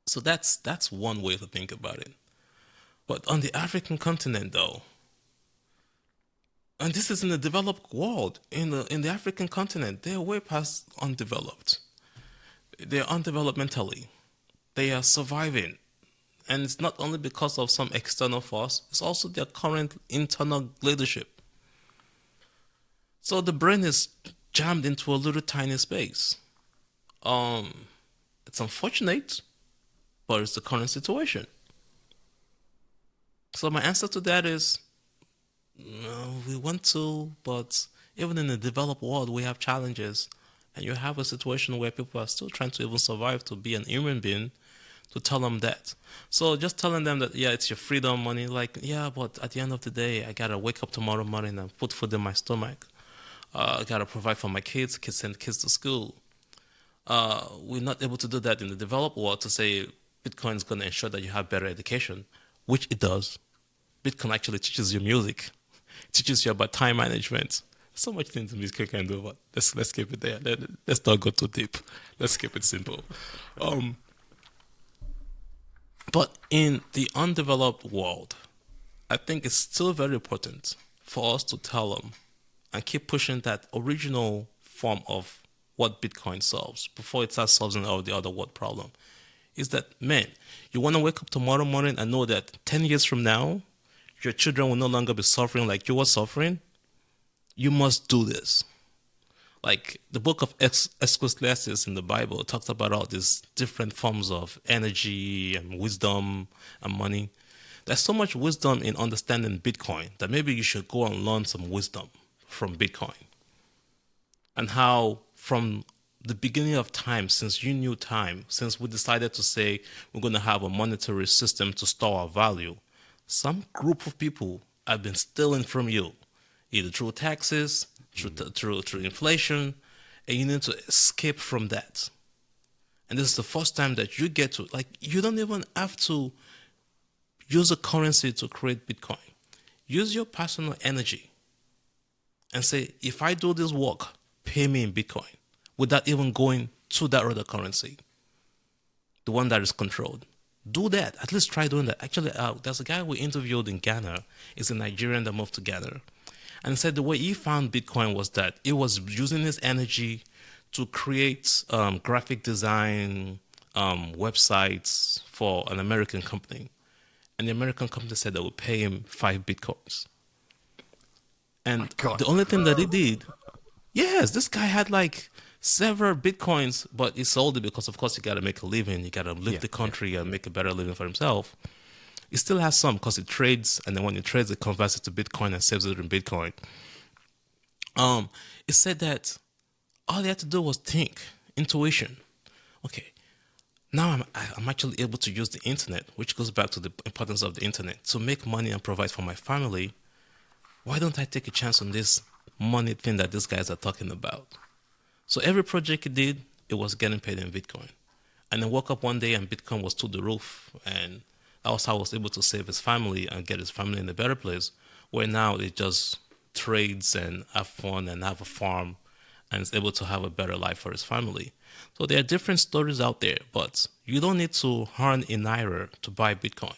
[SPEAKER 2] So that's one way to think about it. But on the African continent, though, and this is in the developed world, in the African continent, they're way past undeveloped. They're undeveloped mentally. They are surviving. And it's not only because of some external force, it's also their current internal leadership. So the brain is jammed into a little tiny space. It's unfortunate, but it's the current situation. So my answer to that is, no, we want to, but even in the developed world, we have challenges. And you have a situation where people are still trying to even survive to be an human being, to tell them that. So just telling them that, yeah, it's your freedom money. Like, yeah, but at the end of the day, I got to wake up tomorrow morning and put food in my stomach. I got to provide for my kids, send kids to school. We're not able to do that in the developed world to say Bitcoin is going to ensure that you have better education, which it does. Bitcoin actually teaches you music, teaches you about time management. So much things Bitcoin can do, but let's keep it there. Let's not go too deep. Let's keep it simple. But in the undeveloped world, I think it's still very important for us to tell them and keep pushing that original form of what Bitcoin solves before it starts solving all the other world problem. Is that, man, you want to wake up tomorrow morning and know that 10 years from now, your children will no longer be suffering like you were suffering? You must do this. Like the book of Ecclesiastes in the Bible talks about all these different forms of energy and wisdom and money. There's so much wisdom in understanding Bitcoin that maybe you should go and learn some wisdom from Bitcoin. And how from the beginning of time, since you knew time, since we decided to say we're going to have a monetary system to store our value, some group of people have been stealing from you, either through taxes, through inflation, and you need to escape from that. And this is the first time that you get to, like, you don't even have to use a currency to create Bitcoin. Use your personal energy and say, if I do this work, pay me in Bitcoin, without even going to that other currency, the one that is controlled. Do that. At least try doing that. Actually, there's a guy we interviewed in Ghana. He's a Nigerian that moved to Ghana. And said the way he found Bitcoin was that it was using his energy to create graphic design websites for an American company. And the American company said they would pay him 5 Bitcoins. And the only thing that he did, yes, this guy had like several Bitcoins, but he sold it because, of course, you got to make a living. You got to live the country and make a better living for himself. He still has some because he trades, and then when he trades, it converts it to Bitcoin and saves it in Bitcoin. It said that all he had to do was think, intuition. Okay, now I'm actually able to use the internet, which goes back to the importance of the internet, to make money and provide for my family. Why don't I take a chance on this money thing that these guys are talking about? So every project he did, it was getting paid in Bitcoin. And then woke up one day and Bitcoin was through the roof, and that was how I was able to save his family and get his family in a better place, where now it just trades and have fun and have a farm and is able to have a better life for his family. So there are different stories out there, but you don't need to earn in Naira to buy Bitcoin.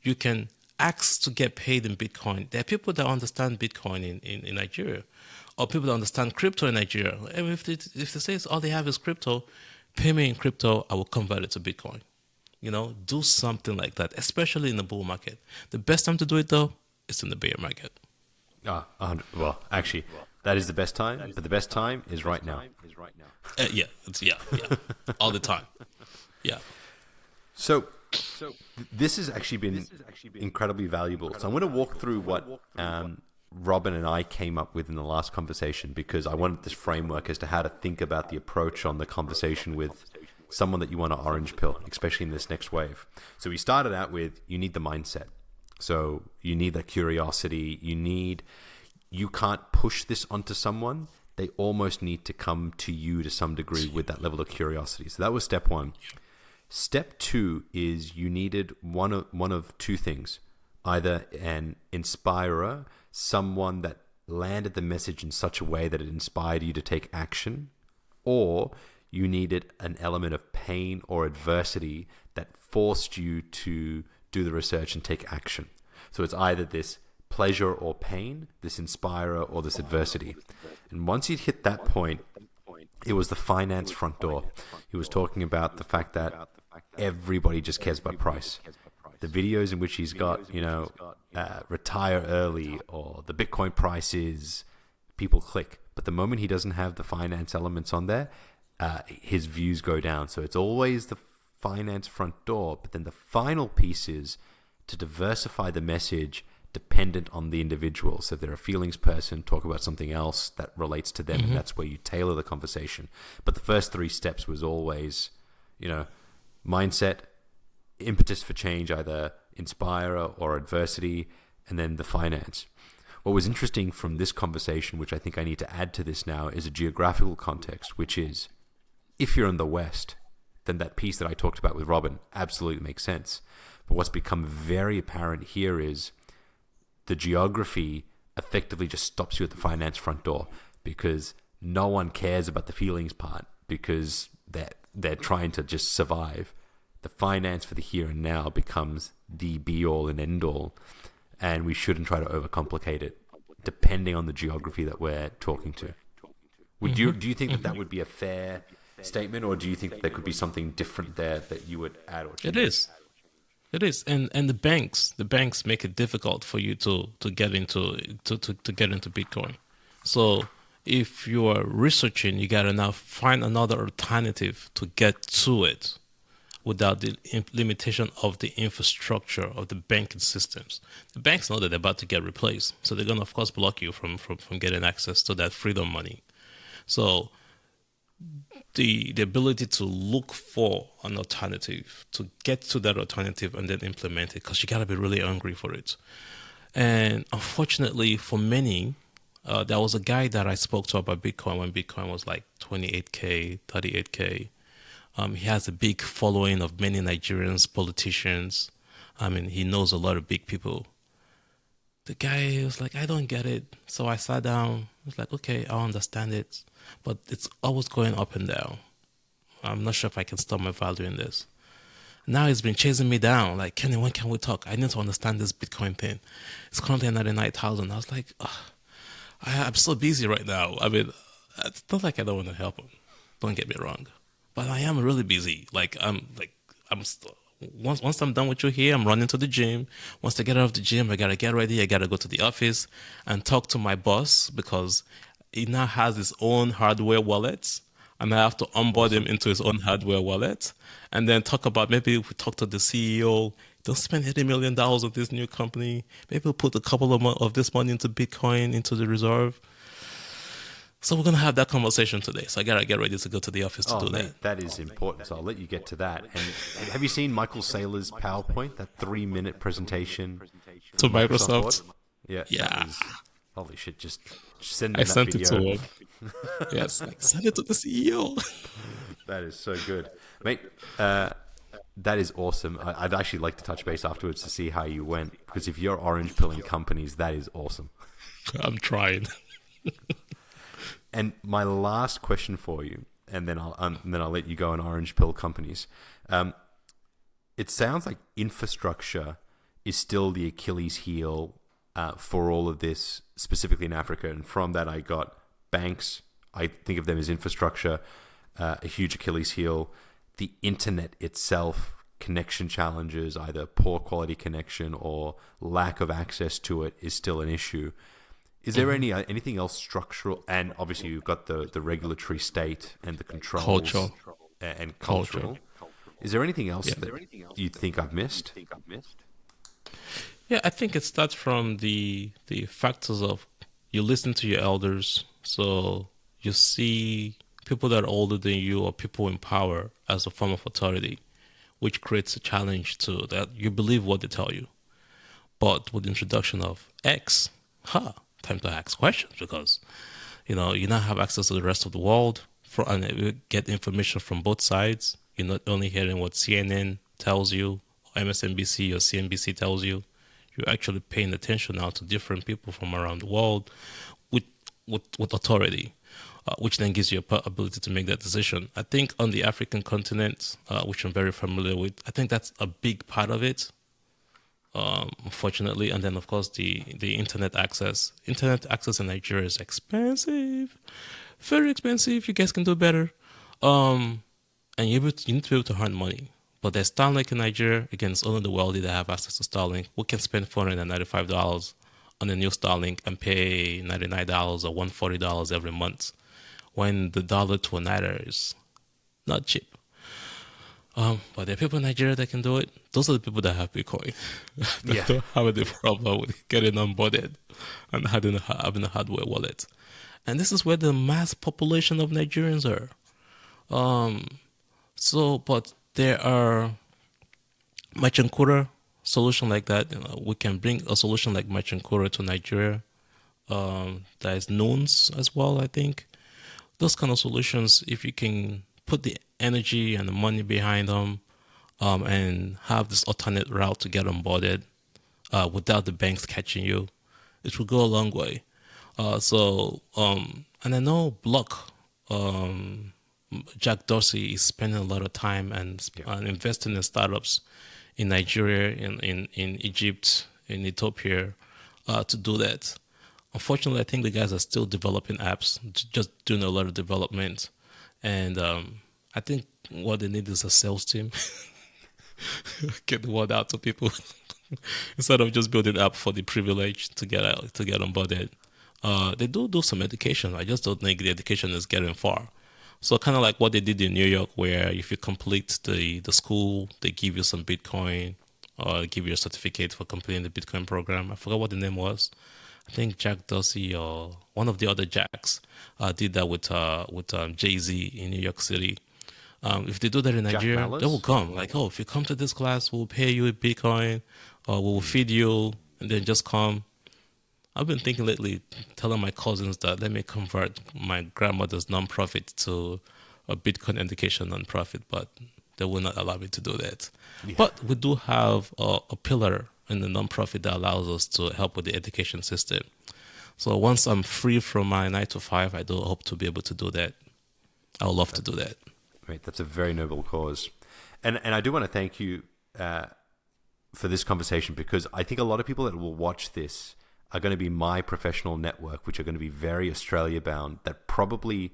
[SPEAKER 2] You can ask to get paid in Bitcoin. There are people that understand Bitcoin in Nigeria, or people that understand crypto in Nigeria. If they say all they have is crypto, pay me in crypto, I will convert it to Bitcoin. You know, do something like that, especially in the bull market. The best time to do it, though, is in the bear market.
[SPEAKER 1] Well, actually, that is the best time, but the best time is right now.
[SPEAKER 2] Yeah, all the time. Yeah.
[SPEAKER 1] So this has actually been incredibly valuable. So I'm going to walk through what Robin and I came up with in the last conversation, because I wanted this framework as to how to think about the approach on the conversation with someone that you want to orange pill, especially in this next wave. So we started out with, you need the mindset. So you need that curiosity. You can't push this onto someone. They almost need to come to you to some degree with that level of curiosity. So that was step 1. Step 2 is you needed one of two things. Either an inspirer, someone that landed the message in such a way that it inspired you to take action, or you needed an element of pain or adversity that forced you to do the research and take action. So it's either this pleasure or pain, this inspirer or this adversity. And once you'd hit that point, it was the finance front door. He was talking about the fact that everybody just cares about price. The videos in which he's got, retire early, or the Bitcoin prices, people click. But the moment he doesn't have the finance elements on there, his views go down. So it's always the finance front door. But then the final piece is to diversify the message dependent on the individual. So if they're a feelings person, talk about something else that relates to them. And that's where you tailor the conversation. But the first 3 steps was always, mindset, impetus for change, either inspire or adversity, and then the finance. What was interesting from this conversation, which I think I need to add to this now, is a geographical context, which is, if you're in the West, then that piece that I talked about with Robin absolutely makes sense. But what's become very apparent here is the geography effectively just stops you at the finance front door, because no one cares about the feelings part, because they're trying to just survive. The finance for the here and now becomes the be-all and end-all, and we shouldn't try to overcomplicate it, depending on the geography that we're talking to. Do you think that would be a fair statement, or do you think that there could be something different there that you would add or change?
[SPEAKER 2] It is, and the banks make it difficult for you to get into Bitcoin. So if you are researching, you gotta now find another alternative to get to it without the limitation of the infrastructure of the banking systems. The banks know that they're about to get replaced, so they're gonna of course block you from getting access to that freedom money. So the ability to look for an alternative, to get to that alternative and then implement it, because you got to be really hungry for it. And unfortunately for many, there was a guy that I spoke to about Bitcoin when Bitcoin was like 28K, 38K. He has a big following of many Nigerians, politicians. I mean, he knows a lot of big people. The guy was like, I don't get it. So I sat down. I was like, okay, I understand it, but it's always going up and down. I'm not sure if I can stop my value in this. Now he's been chasing me down. Like, Kenny, when can we talk? I need to understand this Bitcoin thing. It's currently at 99,000. I was like, I'm so busy right now. I mean, it's not like I don't want to help him. Don't get me wrong. But I am really busy. Once I'm done with you here, I'm running to the gym. Once I get out of the gym, I gotta get ready. I gotta go to the office and talk to my boss, because he now has his own hardware wallet, and I have to onboard him into his own hardware wallet, and then maybe we talk to the CEO. Don't spend $80 million on this new company. Maybe we'll put a couple of this money into Bitcoin, into the reserve. So we're going to have that conversation today. So I got to get ready to go to the office to do that.
[SPEAKER 1] That is important. So I'll let you get to that. And have you seen Michael Saylor's PowerPoint, that 3-minute presentation
[SPEAKER 2] to Microsoft?
[SPEAKER 1] Yeah. Holy shit, just send me
[SPEAKER 2] I
[SPEAKER 1] that
[SPEAKER 2] sent
[SPEAKER 1] video.
[SPEAKER 2] it to him. Yes, send it to the CEO.
[SPEAKER 1] That is so good. Mate, that is awesome. I'd actually like to touch base afterwards to see how you went, because if you're orange pilling companies, that is awesome.
[SPEAKER 2] I'm trying.
[SPEAKER 1] And my last question for you, and then I'll let you go on orange pill companies. It sounds like infrastructure is still the Achilles heel for all of this, specifically in Africa. And from that, I got banks. I think of them as infrastructure, a huge Achilles heel. The internet itself, connection challenges, either poor quality connection or lack of access to it, is still an issue. Is there anything else structural? And obviously you've got the regulatory state and the controls. Cultural. Is there anything else that you think I've missed?
[SPEAKER 2] Yeah, I think it starts from the factors of, you listen to your elders. So you see people that are older than you or people in power as a form of authority, which creates a challenge to that. You believe what they tell you. But with the introduction of X, time to ask questions, because you now have access to the rest of the world and you get information from both sides. You're not only hearing what CNN tells you, or MSNBC or CNBC tells you. You're actually paying attention now to different people from around the world with authority, which then gives you a ability to make that decision. I think on the African continent, which I'm very familiar with, I think that's a big part of it. Unfortunately, and then of course the internet access in Nigeria is expensive, very expensive. You guys can do better, and you need to be able to earn money. But there's Starlink in Nigeria. Again, it's only the wealthy that have access to Starlink. We can spend $495 on a new Starlink and pay $99 or $140 every month, when the dollar to a naira is not cheap. But there are people in Nigeria that can do it. Those are the people that have Bitcoin. That don't have any problem with getting onboarded and having a hardware wallet. And this is where the mass population of Nigerians are. But there are merchant quarter solution like that. We can bring a solution like merchant quarter to Nigeria. There is knowns as well, I think. Those kind of solutions, if you can put the energy and the money behind them, and have this alternate route to get onboarded without the banks catching you, it will go a long way. And I know Block, Jack Dorsey is spending a lot of time and investing in startups in Nigeria, in Egypt, in Ethiopia, to do that. Unfortunately, I think the guys are still developing apps, just doing a lot of development. And I think what they need is a sales team. Get the word out to people instead of just building an app for the privilege to get onboarded. They do some education. I just don't think the education is getting far. So kind of like what they did in New York, where if you complete the school, they give you some Bitcoin or give you a certificate for completing the Bitcoin program. I forgot what the name was. I think Jack Dorsey or one of the other Jacks did that with Jay-Z in New York City. If they do that in Nigeria, they will come. Like, oh, if you come to this class, we'll pay you a Bitcoin or we'll feed you, and then just come. I've been thinking lately, telling my cousins that let me convert my grandmother's nonprofit to a Bitcoin education nonprofit, but they will not allow me to do that. Yeah. But we do have a pillar in the nonprofit that allows us to help with the education system. So once I'm free from my 9 to 5, I do hope to be able to do that. I would love to do that.
[SPEAKER 1] Great. That's a very noble cause. And I do want to thank you for this conversation, because I think a lot of people that will watch this are going to be my professional network, which are going to be very Australia bound, that probably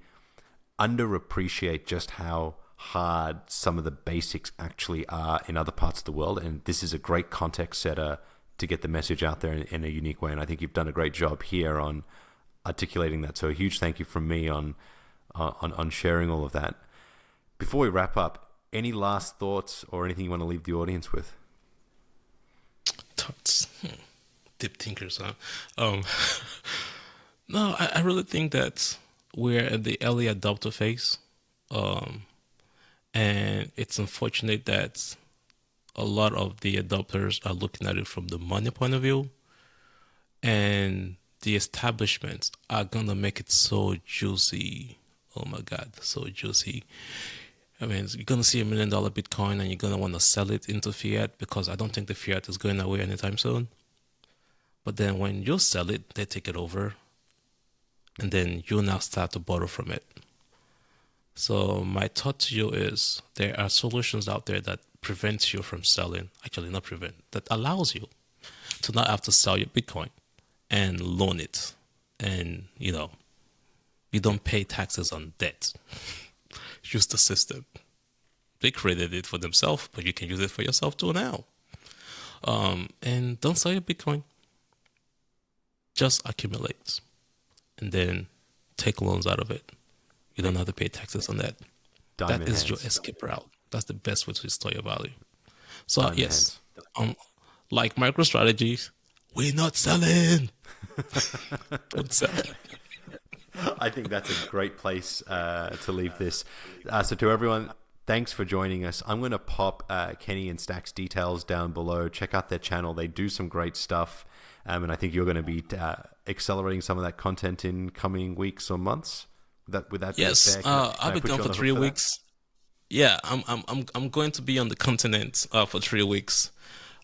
[SPEAKER 1] underappreciate just how hard some of the basics actually are in other parts of the world. And this is a great context setter to get the message out there in a unique way. And I think you've done a great job here on articulating that. So a huge thank you from me on sharing all of that. Before we wrap up, any last thoughts or anything you want to leave the audience with?
[SPEAKER 2] Thoughts. Deep thinkers, huh? No, I really think that we're at the early adopter phase. And it's unfortunate that a lot of the adopters are looking at it from the money point of view. And the establishments are going to make it so juicy. Oh my God, so juicy. I mean, you're going to see $1 million Bitcoin and you're going to want to sell it into fiat, because I don't think the fiat is going away anytime soon. But then when you sell it, they take it over. And then you now start to borrow from it. So my thought to you is there are solutions out there that prevents you from selling. Actually, not prevent. That allows you to not have to sell your Bitcoin and loan it. And, you don't pay taxes on debt. Use the system. They created it for themselves, but you can use it for yourself too now. And don't sell your Bitcoin. Just accumulate. And then take loans out of it. You don't have to pay taxes on that. That is your escape route. That's the best way to store your value. So yes, like MicroStrategy, we're not selling. Don't sell.
[SPEAKER 1] I think that's a great place to leave this. So to everyone, thanks for joining us. I'm going to pop Kenny and STAKK's details down below. Check out their channel. They do some great stuff. And I think you're going to be accelerating some of that content in coming weeks or months. Would that
[SPEAKER 2] yes, I'll be gone for 3 weeks. Yeah, I'm going to be on the continent for 3 weeks.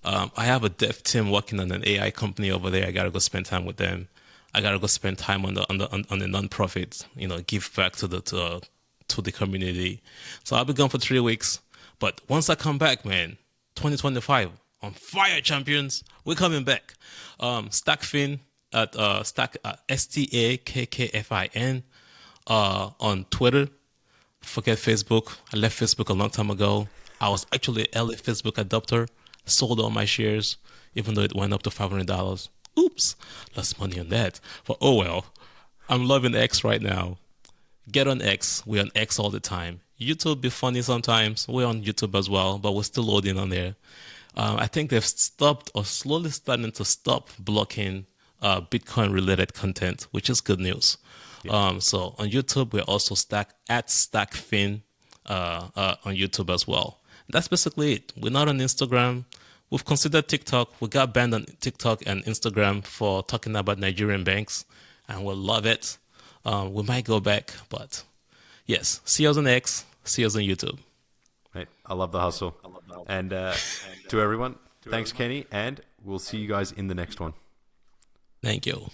[SPEAKER 2] I have a dev team working on an AI company over there. I gotta go spend time with them. I gotta go spend time on the nonprofit. Give back to the community. So I'll be gone for 3 weeks. But once I come back, man, 2025 on fire, champions. We're coming back. STAKK FIN at STAKK STAKKFIN. On Twitter. Forget Facebook. I left Facebook a long time ago. I was actually an early Facebook adopter. Sold all my shares, even though it went up to $500. Oops, lost money on that. But oh well. I'm loving X right now. Get on X. We're on X all the time. YouTube be funny sometimes. We're on YouTube as well, but we're still loading on there. I think they've stopped or slowly starting to stop blocking Bitcoin related content, which is good news. Yeah. So on YouTube, we're also STAKK FIN on YouTube as well. That's basically it. We're not on Instagram. We've considered TikTok. We got banned on TikTok and Instagram for talking about Nigerian banks, and we'll love it. We might go back, but yes, see us on X, see us on YouTube.
[SPEAKER 1] Right. I love the hustle. And to everyone, thanks, Kenny, and we'll see you guys in the next one.
[SPEAKER 2] Thank you.